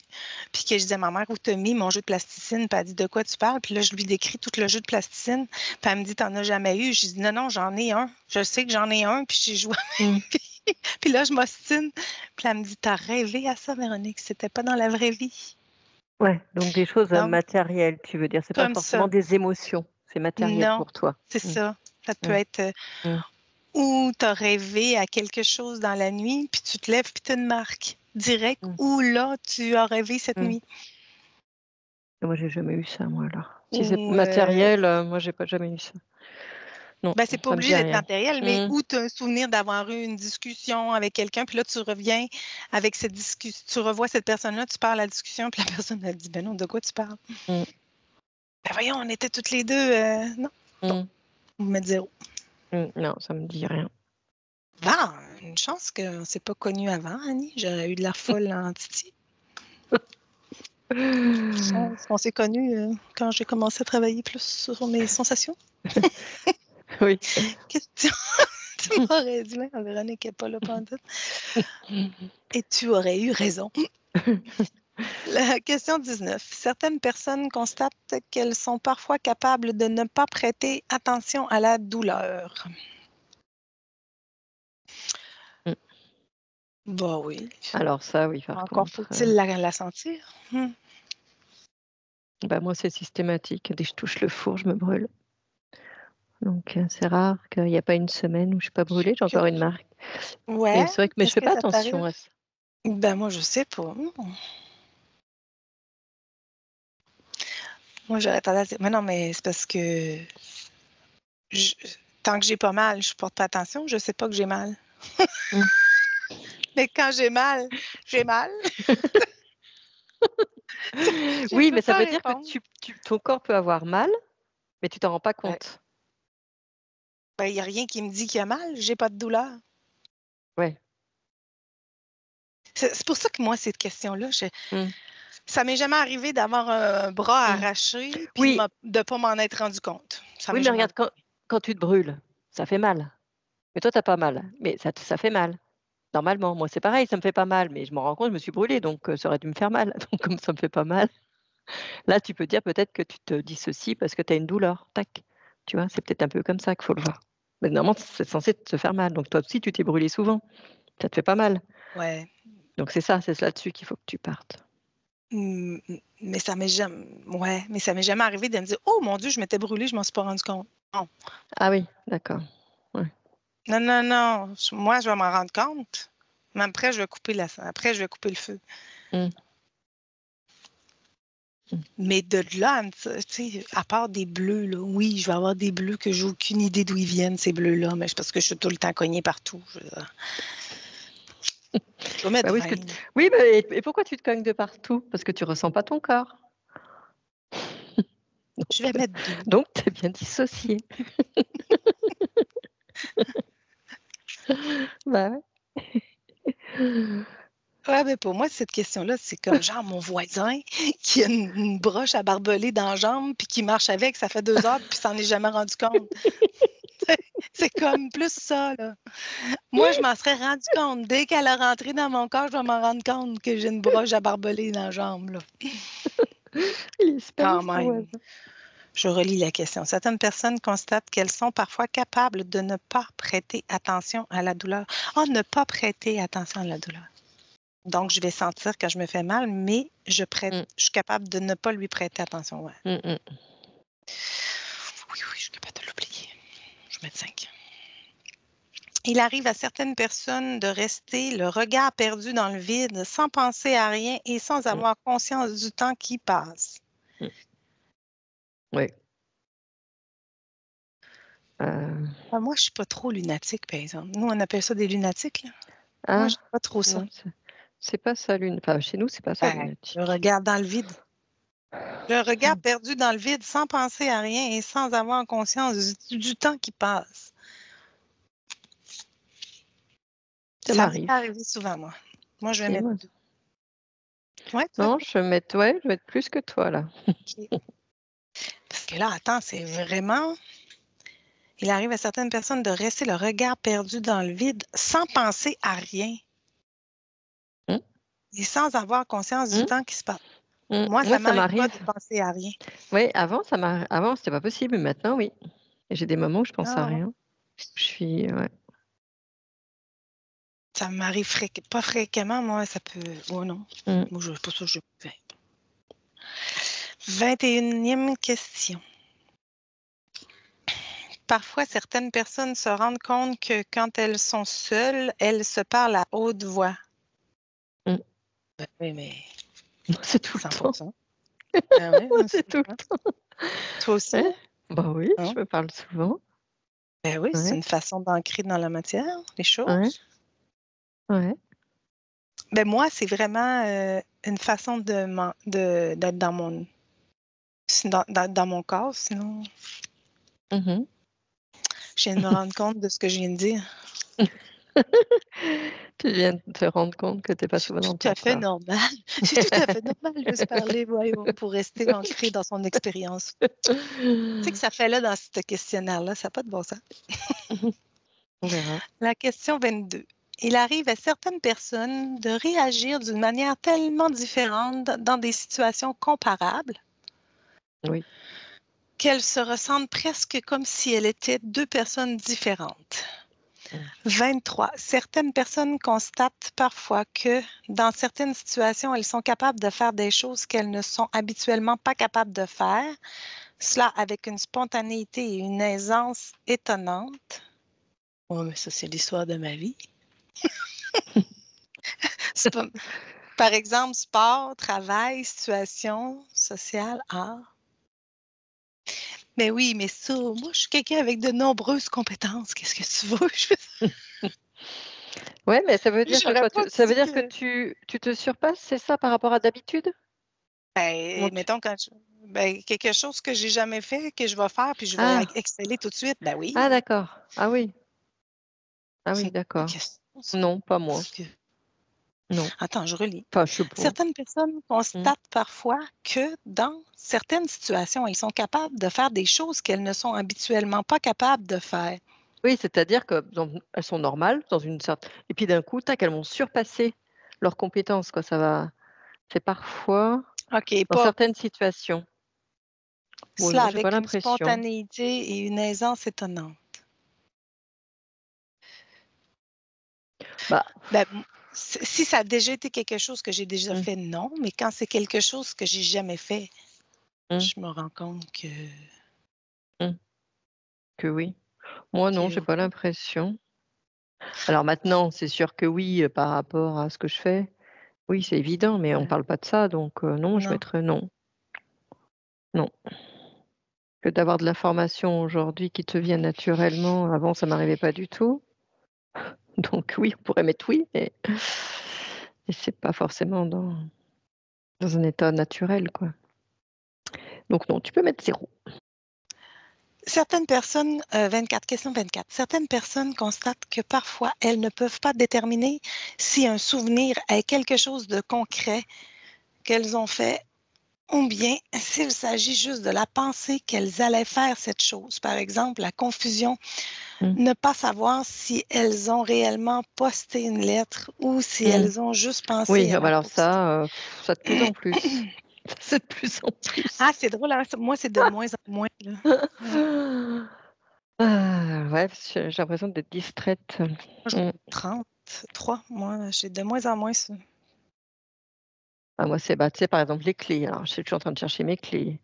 puis que je dis à ma mère où t'as mis mon jeu de plasticine, puis elle dit de quoi tu parles, puis là je lui décris tout le jeu de plasticine, puis elle me dit t'en as jamais eu, je dis non, j'en ai un, je sais que j'en ai un, puis j'ai joué, Mm. puis là je m'ostine, puis elle me dit t'as rêvé à ça, Véronique, c'était pas dans la vraie vie. Ouais, donc des choses Donc, matérielles, tu veux dire. C'est pas comme forcément ça, des émotions, c'est matériel non, pour toi. c'est Mm. ça. Ça peut Mm. être Mm. ou tu as rêvé à quelque chose dans la nuit, puis tu te lèves, puis tu as une marque direct, Mm. ou là, tu as rêvé cette Mm. nuit. Moi, j'ai jamais eu ça, moi, alors. Si c'est Ou, matériel, moi, j'ai pas jamais eu ça. Non, ben, c'est pas ça me dit obligé d'être rien. matériel, mais Mm. où tu as un souvenir d'avoir eu une discussion avec quelqu'un, puis là, tu reviens avec cette discussion, tu revois cette personne-là, tu parles à la discussion, puis la personne, elle dit, ben non, de quoi tu parles? Mm. Ben voyons, on était toutes les deux, non, bon, Mm. vous me dites zéro. Non, ça me dit rien. Ah, une chance qu'on ne s'est pas connus avant, Annie. J'aurais eu de la folle en Titi. On s'est connus quand j'ai commencé à travailler plus sur mes sensations. Oui. Question. Tu m'aurais dit, mais Véronique n'est pas là pantoute. Et tu aurais eu raison. La question 19. Certaines personnes constatent qu'elles sont parfois capables de ne pas prêter attention à la douleur. Mm. Bah oui. Alors ça, oui, par Encore contre. faut-il la sentir. Bah, moi, c'est systématique. Dès que je touche le four, je me brûle. Donc, c'est rare qu'il n'y a pas une semaine où je ne suis pas brûlée. J'ai encore une marque. Mais Ouais. c'est vrai que mais je Est-ce fais que pas ça t'arrive? attention à ça. Ben moi, je sais pas. Moi, j'aurais tendance à dire, mais non, mais c'est parce que je- tant que j'ai pas mal, je porte pas attention, je sais pas que j'ai mal. Mm. Mais quand j'ai mal, j'ai mal. Je Oui, peux mais ça pas veut dire que répondre. ton corps peut avoir mal, mais tu t'en rends pas Ouais. compte. Ben, il n'y a rien qui me dit qu'il y a mal, j'ai pas de douleur. Ouais. C'est pour ça que moi, cette question-là, Mm. ça m'est jamais arrivé d'avoir un bras Mm. arraché puis Oui, de pas m'en être rendu compte. Ça oui, m'est mais jamais regarde, arrivé. quand tu te brûles, ça fait mal. Mais toi, tu as pas mal. Mais ça fait mal. Normalement, moi, c'est pareil, ça me fait pas mal, mais je m'en rends compte, je me suis brûlée, donc ça aurait dû me faire mal. Donc, comme ça me fait pas mal, là, tu peux dire peut-être que tu te dissocies parce que tu as une douleur. Tac. Tu vois, c'est peut-être un peu comme ça qu'il faut le voir. Mais normalement, c'est censé te faire mal. Donc, toi aussi, tu t'es brûlé souvent. Ça te fait pas mal. Ouais. Donc, c'est ça, c'est là-dessus qu'il faut que tu partes. Mais ça m'est jamais. Ouais, mais ça m'est jamais arrivé de me dire oh mon Dieu, je m'étais brûlée, je m'en suis pas rendu compte. Non. Ah oui, d'accord. Ouais. Non, non, non. Moi, je vais m'en rendre compte. Mais après, je vais couper le feu. Mmh. Mmh. Mais de là, tu sais, à part des bleus, là, oui, je vais avoir des bleus que j'ai aucune idée d'où ils viennent, ces bleus-là, mais c'est parce que je suis tout le temps cognée partout. Je vais Bah mettre oui, 20. oui, bah et pourquoi tu te cognes de partout? Parce que tu ressens pas ton corps. Je vais mettre 2. Donc tu es bien dissocié. Bah ouais. Ouais, mais pour moi, cette question-là, c'est comme genre mon voisin qui a une broche à barbelé dans la jambe puis qui marche avec, ça fait 2 heures puis s'en est jamais rendu compte. C'est comme plus ça, là. Moi, je m'en serais rendu compte. Dès qu'elle a rentré dans mon corps, je vais m'en rendre compte que j'ai une broche à barbelé dans la jambe, là. Il est Quand spécialiste ton même. voisin. Je relis la question. Certaines personnes constatent qu'elles sont parfois capables de ne pas prêter attention à la douleur. Oh, ne pas prêter attention à la douleur. Donc, je vais sentir quand je me fais mal, mais je Mmh. suis capable de ne pas lui prêter attention. Ouais. Mmh mh. Oui, je suis capable de l'oublier. Je vais mettre 5. Il arrive à certaines personnes de rester le regard perdu dans le vide, sans penser à rien et sans Mmh. avoir conscience du temps qui passe. Mmh. Oui. Moi, je suis pas trop lunatique, par exemple. Nous, on appelle ça des lunatiques, là. Moi, Ah, je pas trop ça. non, c'est pas ça enfin, chez nous, c'est pas ça Ben, le lunatique. regard dans le vide. Le regard perdu dans le vide, sans penser à rien et sans avoir conscience du temps qui passe. Ça Ça m'est m'arrive. arrivé souvent, moi. Moi, je vais Si, mettre moi 2. Ouais, toi? non, je vais mettre plus que toi là. OK. Parce que là, attends, c'est vraiment il arrive à certaines personnes de rester le regard perdu dans le vide sans penser à rien Mmh. et sans avoir conscience du Mmh. temps qui se passe. Mmh. Moi, Moi, ça ça m'arrive pas de m'arrive. penser à rien. Oui, avant, c'était pas possible, mais maintenant, oui. J'ai des moments où je pense à Ah ouais. rien. Je suis ouais. Ça m'arrive pas fréquemment, moi, ça peut oh non. Mmh. Moi, je pas ça je fais. 21e question. Parfois, certaines personnes se rendent compte que quand elles sont seules, elles se parlent à haute voix. Mmh. Oui, mais C'est tout le temps. 100%. Ah ouais, Moi, moi aussi, c'est tout hein. le temps. Toi aussi? Ouais. Bah oui, Hein? je me parle souvent. Ben oui, c'est Ouais, une façon d'ancrer dans la matière les ouais, choses. ouais. Ben moi, c'est vraiment une façon d'être dans mon corps, sinon Mmh. je viens de me rendre compte de ce que je viens de dire. Tu viens de te rendre compte que tu es pas souvent Tout dans à ton fait corps. normal. C'est tout à fait normal de se parler, voyons, pour rester ancré dans son expérience. Tu sais que ça fait là dans ce questionnaire-là, ça n'a pas de bon sens. On verra. La question 22. Il arrive à certaines personnes de réagir d'une manière tellement différente dans des situations comparables Oui. qu'elles se ressentent presque comme si elles étaient 2 personnes différentes. Mmh. 23. Certaines personnes constatent parfois que, dans certaines situations, elles sont capables de faire des choses qu'elles ne sont habituellement pas capables de faire, cela avec une spontanéité et une aisance étonnantes. Oh, mais ça, c'est l'histoire de ma vie. Par exemple, sport, travail, situation sociale, art. Mais oui, mais ça, moi, je suis quelqu'un avec de nombreuses compétences. Qu'est-ce que tu veux? Ouais, mais ça veut dire que J'aurais quoi? pas Ça veut dit dire que que. tu te surpasses, c'est ça, par rapport à d'habitude? Comment Ben, tu mettons, quelque chose que j'ai jamais fait, que je vais faire, puis je vais ah! exceller tout de suite. Ben Ah oui. d'accord. Ah oui. Ah oui, C'est une d'accord. question, ça. Non, pas moi. Parce que. Non. Attends, je relis. Enfin, je sais pas. Certaines personnes Mmh. constatent parfois que dans certaines situations, elles sont capables de faire des choses qu'elles ne sont habituellement pas capables de faire. Oui, c'est-à-dire que elles sont normales dans une sorte et puis d'un coup, tac, elles vont surpasser leurs compétences, quoi. C'est parfois OK, dans pas certaines situations. Oui, cela moi, j'ai pas avec une l'impression. spontanéité et une aisance étonnante. Bah, Ben, si ça a déjà été quelque chose que j'ai déjà mmh, fait, non, mais quand c'est quelque chose que j'ai jamais fait, mmh, je me rends compte que mmh, que oui. Moi non, j'ai pas oui. l'impression. Alors maintenant, c'est sûr que oui, par rapport à ce que je fais, Oui, c'est évident, mais on Ouais. parle pas de ça, donc non, je Non. mettrais non. Non. Que d'avoir de l'information aujourd'hui qui te vient naturellement, avant ça m'arrivait pas du tout. Donc oui, on pourrait mettre oui, mais c'est pas forcément dans un état naturel, quoi. Donc non, tu peux mettre 0. Certaines personnes, 24, question 24. Certaines personnes constatent que parfois elles ne peuvent pas déterminer si un souvenir est quelque chose de concret qu'elles ont fait ou bien s'il s'agit juste de la pensée qu'elles allaient faire cette chose. Par exemple, la confusion, Mmh. ne pas savoir si elles ont réellement posté une lettre ou si Mmh. elles ont juste pensé Oui, à ah bah la alors poster. ça, ça de plus en plus. C'est de plus en plus. Ah, c'est drôle, hein? Moi, c'est de moins en moins, là. Ouais. Ouais, parce que j'ai l'impression d'être distraite. Moi, j'en Mmh. ai 33. Moi, j'ai de moins en moins ça. Ah moi, c'est, bah, tu sais, par exemple, les clés. Alors, je suis toujours en train de chercher mes clés.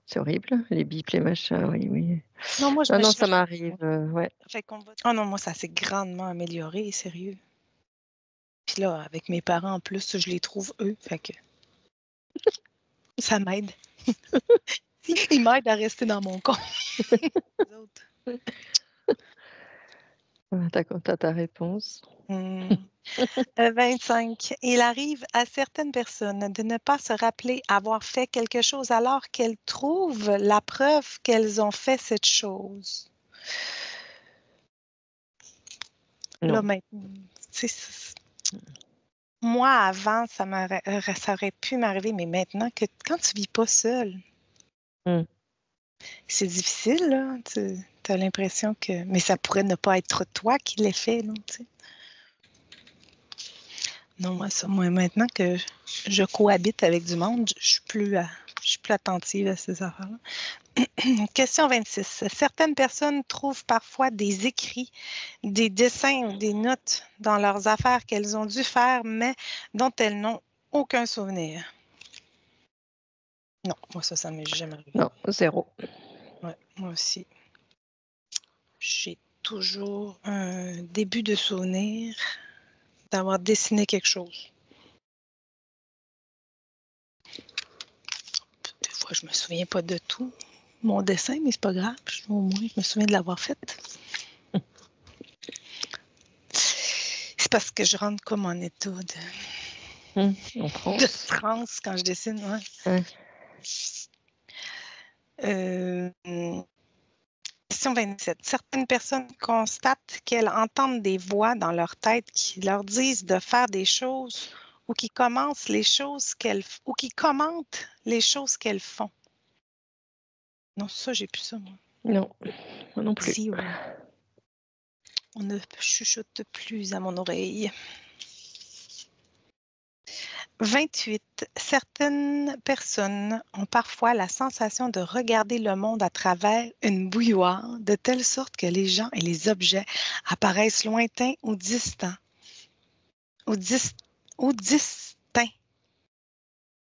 C'est horrible, les bips, les machins, oui, oui. Non, moi, je Non, me non, ça cherche. m'arrive, ouais. Fait qu'on va... Oh non, moi, ça s'est grandement amélioré, sérieux. Puis là, avec mes parents en plus, je les trouve eux. Fait que ça m'aide. Ils m'aident à rester dans mon compte. Les autres. D'accord, tu ta réponse. Hmm. 25. Il arrive à certaines personnes de ne pas se rappeler avoir fait quelque chose alors qu'elles trouvent la preuve qu'elles ont fait cette chose. Là, Non. maintenant, moi, avant, ça aurait pu m'arriver, mais maintenant, que quand tu vis pas seul, Mmh. c'est difficile, là. Tu as l'impression que... Mais ça pourrait ne pas être toi qui l'ai fait, là, tu sais. Non, moi, maintenant que je cohabite avec du monde, je suis plus attentive à ces affaires-là. Question 26. Certaines personnes trouvent parfois des écrits, des dessins ou des notes dans leurs affaires qu'elles ont dû faire, mais dont elles n'ont aucun souvenir. Non, moi, ça m'est jamais arrivé. Non, 0. Ouais, moi aussi. J'ai toujours un début de souvenir d'avoir dessiné quelque chose. Des fois, je me souviens pas de tout mon dessin, mais c'est pas grave. Au moins, je me souviens de l'avoir fait. C'est parce que je rentre comme en état En de transe. transe quand je dessine. Ouais. Ouais. Question 27. Certaines personnes constatent qu'elles entendent des voix dans leur tête qui leur disent de faire des choses ou qui commentent les choses qu'elles font. Non, ça, j'ai plus ça, moi. Non, moi non plus. Zero. On ne chuchote plus à mon oreille. 28. Certaines personnes ont parfois la sensation de regarder le monde à travers une bouilloire, de telle sorte que les gens et les objets apparaissent lointains ou distants. Ou, ou distincts.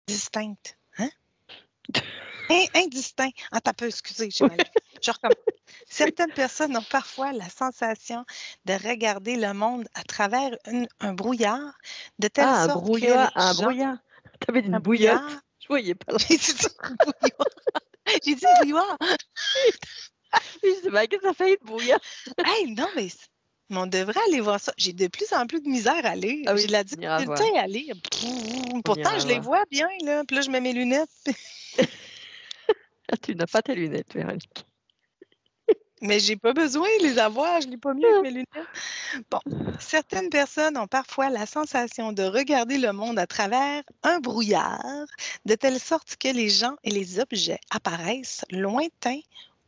Distinctes. Hein? Indistinct. Ah, t'as peu, excusez, j'ai mal vu. Je recommence. Certaines personnes ont parfois la sensation de regarder le monde à travers un brouillard, de telle Ah, sorte que les un gens... brouillard. T'avais dit une Un bouillotte. brouillard? Je voyais pas J'ai dit brouillard. J'ai dit brouillard. je sais pas, qu'est-ce que ça fait une brouillard? Hey, non, mais on devrait aller voir ça. J'ai de plus en plus de misère à lire. Ah J'ai oui, de la on ira voir. difficulté à lire. On Pourtant, ira je les voir. vois bien, là. Puis là, je mets mes lunettes. Ah, tu n'as pas tes lunettes, Véronique. Mais j'ai pas besoin de les avoir. Je lis pas mieux avec mes lunettes. Bon. Certaines personnes ont parfois la sensation de regarder le monde à travers un brouillard, de telle sorte que les gens et les objets apparaissent lointains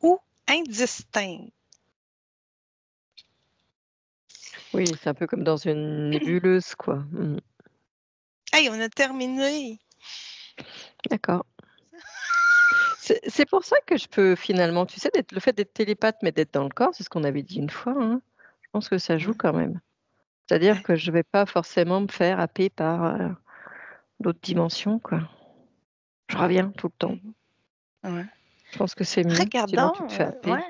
ou indistincts. Oui, c'est un peu comme dans une nébuleuse, quoi. Mmh. Hey, on a terminé. D'accord. C'est pour ça que je peux finalement, tu sais, le fait d'être télépathe, mais d'être dans le corps, c'est ce qu'on avait dit une fois, hein. Je pense que ça joue Ouais, quand même. C'est-à-dire ouais. que je vais pas forcément me faire happer par, d'autres dimensions, quoi. Je reviens tout le temps. Mhm. Ouais. Je pense que c'est mieux, sinon Regardons, tu te fais happer. ouais.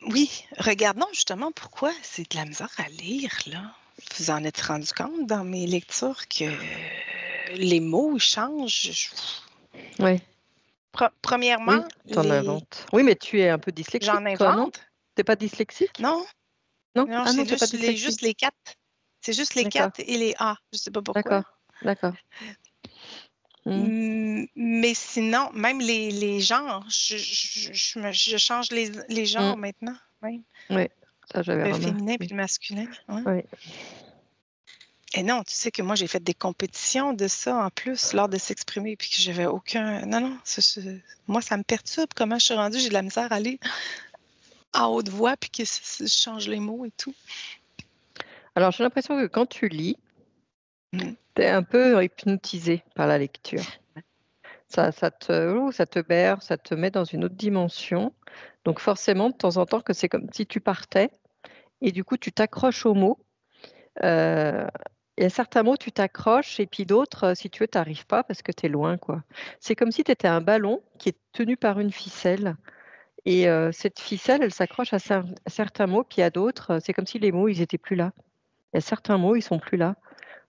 Oui, regardons justement pourquoi c'est de la misère à lire, là. vous en êtes rendu compte dans mes lectures que les mots changent. Oui, Premièrement, t'en inventes. Oui, mais tu es un peu dyslexique, j'en toi, non? invente. T'es pas dyslexique? Non, Non? non, Ah non, c'est t'es pas juste dyslexique. les quatre. C'est juste les D'accord, quatre et les A. Je sais pas pourquoi. d'accord, d'accord. Mais sinon, même les genres, je change les Mm. genres maintenant. Même. Oui, ça j'avais Le féminin remarqué. puis le masculin. Ouais. Oui. Et non, tu sais que moi, j'ai fait des compétitions de ça en plus, lors de s'exprimer, puis que j'avais aucun. Non, non, moi, ça me perturbe comment je suis rendue. J'ai de la misère à aller en haute voix, puis que je change les mots et tout. Alors j'ai l'impression que quand tu lis, Mm. tu es un peu hypnotisé par la lecture. Ça te berce, ça te met dans une autre dimension. Donc forcément, de temps en temps, que c'est comme si tu partais et du coup, tu t'accroches aux mots. Il y a certains mots, tu t'accroches et puis d'autres, si tu veux, tu n'arrives pas parce que tu es loin, quoi. C'est comme si tu étais un ballon qui est tenu par une ficelle et cette ficelle, elle s'accroche à certains mots, puis à d'autres, c'est comme si les mots, ils étaient plus là. Il y a certains mots, ils sont plus là.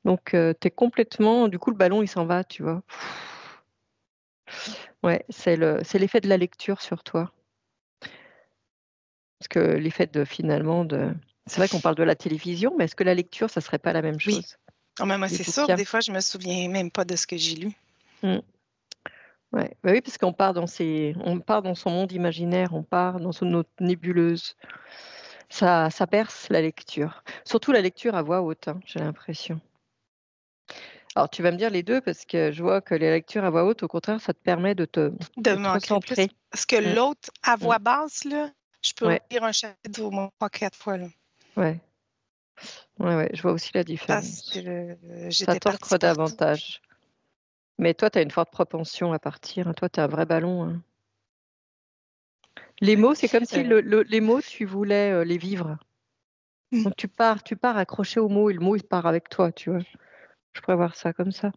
Donc tu es complètement du coup, le ballon, il s'en va, tu vois? Ouais, c'est l'effet de la lecture sur toi. Parce que l'effet finalement c'est vrai qu'on parle de la télévision, mais est-ce que la lecture, ça serait pas la même Oui. chose? Quand même, Les c'est sûr, bouquins. des fois, je me souviens même pas de ce que j'ai lu. Mmh. Ouais. Bah oui, parce qu'on part on part dans son monde imaginaire, on part dans notre nébuleuse. Ça berce la lecture. Surtout la lecture à voix haute, hein, j'ai l'impression. Alors tu vas me dire les 2 parce que je vois que les lectures à voix haute, au contraire, ça te permet de te M'ancrer plus. recentrer. Parce que Mmh, l'autre, à mmh. voix basse, là, je peux Ouais, lire un chapitre au moins 3-4 fois. Là, ouais, ouais, je vois aussi la parce différence. que Ça j'étais partie t'ancre partout. davantage. Mais toi, tu as une forte propension à partir, hein. Toi, tu es un vrai ballon, hein. Les Ouais. mots, c'est comme si les mots, tu voulais, les vivre. Mm. Donc tu pars accroché au mot et le mot, il part avec toi, tu vois? Je pourrais voir ça comme ça.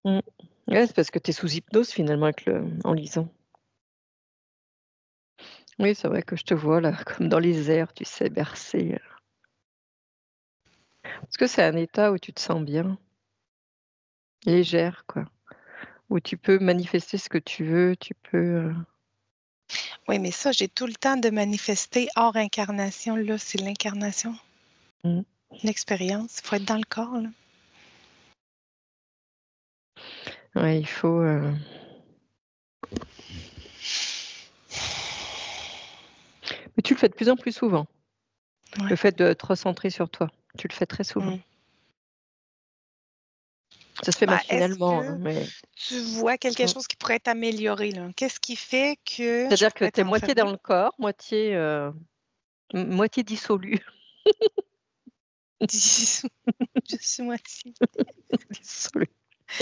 Mmh. Ouais, c'est parce que tu es sous hypnose finalement en lisant. Oui, c'est vrai que je te vois là, comme dans les airs, tu sais, bercé. Est-ce que c'est un état où tu te sens bien? Légère, quoi. Où tu peux manifester ce que tu veux, tu peux. Oui, mais ça, j'ai tout le temps de manifester hors incarnation. Là, c'est l'incarnation, Mmh. l'expérience. Il faut être dans le corps. Là. Ouais, il faut. Mais tu le fais de plus en plus souvent. Ouais. Le fait de te recentrer sur toi, tu le fais très souvent. Mm. Ça se fait Ben, est-ce machinalement, hein, que mais tu vois quelque mmh. chose qui pourrait être amélioré? Là? Qu'est-ce qui fait que je C'est-à-dire que pourrais tu être es moitié dans enfermée? le corps, moitié dissolu. Je suis moitié Dissolu.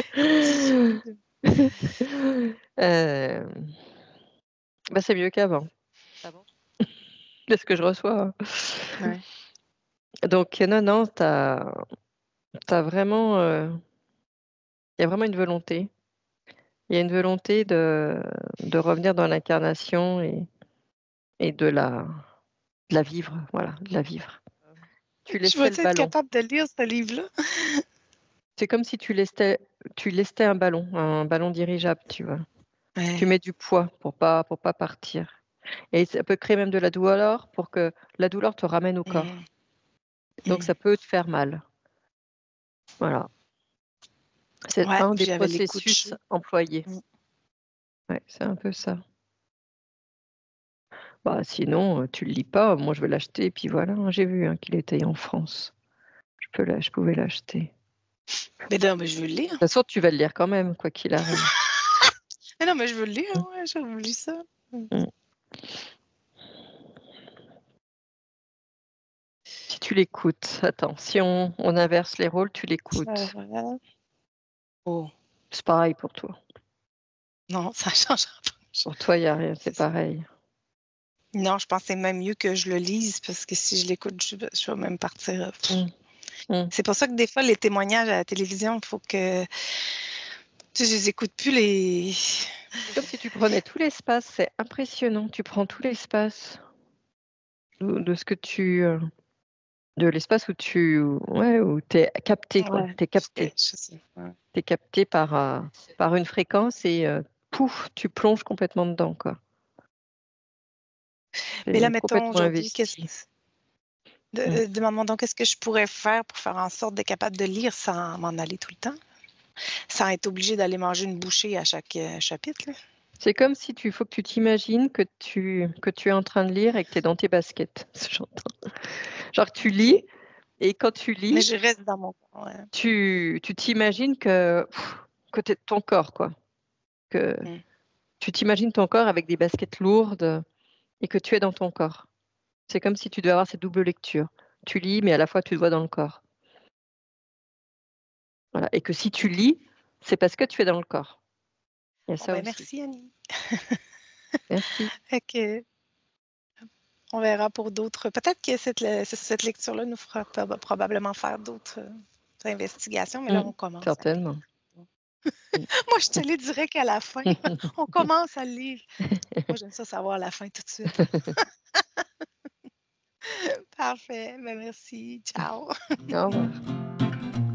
dissolue. Bah, c'est mieux qu'avant. C'est ce que je reçois, hein. Ouais. Donc non, non, tu as vraiment, il y a vraiment une volonté. Il y a une volonté de revenir dans l'incarnation et de la vivre, voilà, de la vivre. Tu Je lestais le vais-tu être ballon. capable de lire ce livre-là? C'est comme si tu lestais un ballon dirigeable, tu vois? Tu Ouais. mets du poids pour pas partir et ça peut créer même de la douleur pour que la douleur te ramène au Mm. corps. Donc Mm. ça peut te faire mal. Voilà. C'est Ouais, un puis des j'avais les coups de processus chaud. employés. Mm. Ouais, c'est un peu ça. Bah, sinon, tu le lis pas. Moi, je vais l'acheter et puis voilà, hein. J'ai vu, hein, qu'il était en France. Je pouvais l'acheter. Mais non, mais je veux le De toute lire. façon, tu vas le lire quand même, quoi qu'il arrive. Mais non, mais je veux le lire, Mmh, ouais, j'ai voulu ça. Mm. mmh. Si tu l'écoutes, attends, si on inverse les rôles, tu l'écoutes. Oh, C'est pareil pour toi. non, ça changera pas. Pour toi, il y a rien, c'est pareil. Non, je pense que c'est même mieux que je le lise parce que si je l'écoute, je vais même partir. Mmh, mmh. C'est pour ça que des fois, les témoignages à la télévision, il faut que tu sais, je les écoute plus les. C'est comme si tu prenais tout l'espace, c'est impressionnant. Tu prends tout l'espace de ce que tu, de l'espace où où t'es capté, quoi. Ouais, T'es capté. je sais. Ouais. T'es capté par une fréquence et pouf, tu plonges complètement dedans, quoi. Mais là, T'es mettons complètement aujourd'hui, investi. Mm. demandons donc qu'est-ce que je pourrais faire pour faire en sorte d'être capable de lire sans m'en aller tout le temps, sans être obligé d'aller manger une bouchée à chaque chapitre, là. C'est comme si faut que tu t'imagines que tu es en train de lire et que tu es dans tes baskets. J'entends. Genre, tu lis OK. et quand tu Mais lis, je reste dans mon coin. Ouais. tu t'imagines que tu es ton corps, quoi. Que Mm. tu t'imagines ton corps avec des baskets lourdes et que tu es dans ton corps. C'est comme si tu devais avoir cette double lecture. Tu lis, mais à la fois tu te vois dans le corps. Voilà. Et que si tu lis, c'est parce que tu es dans le corps. Il y a Bon, ça ben, aussi. merci, Annie. Merci. Fait que on verra pour d'autres. Peut-être que cette lecture-là nous fera probablement faire d'autres investigations, mais là, Mm. on commence à lire. Certainement. Mm. Moi, je te les dirais qu'à la fin. On commence à le lire. Moi, j'aime ça savoir la fin tout de suite. Parfait. Ben, merci. Ciao. Au revoir.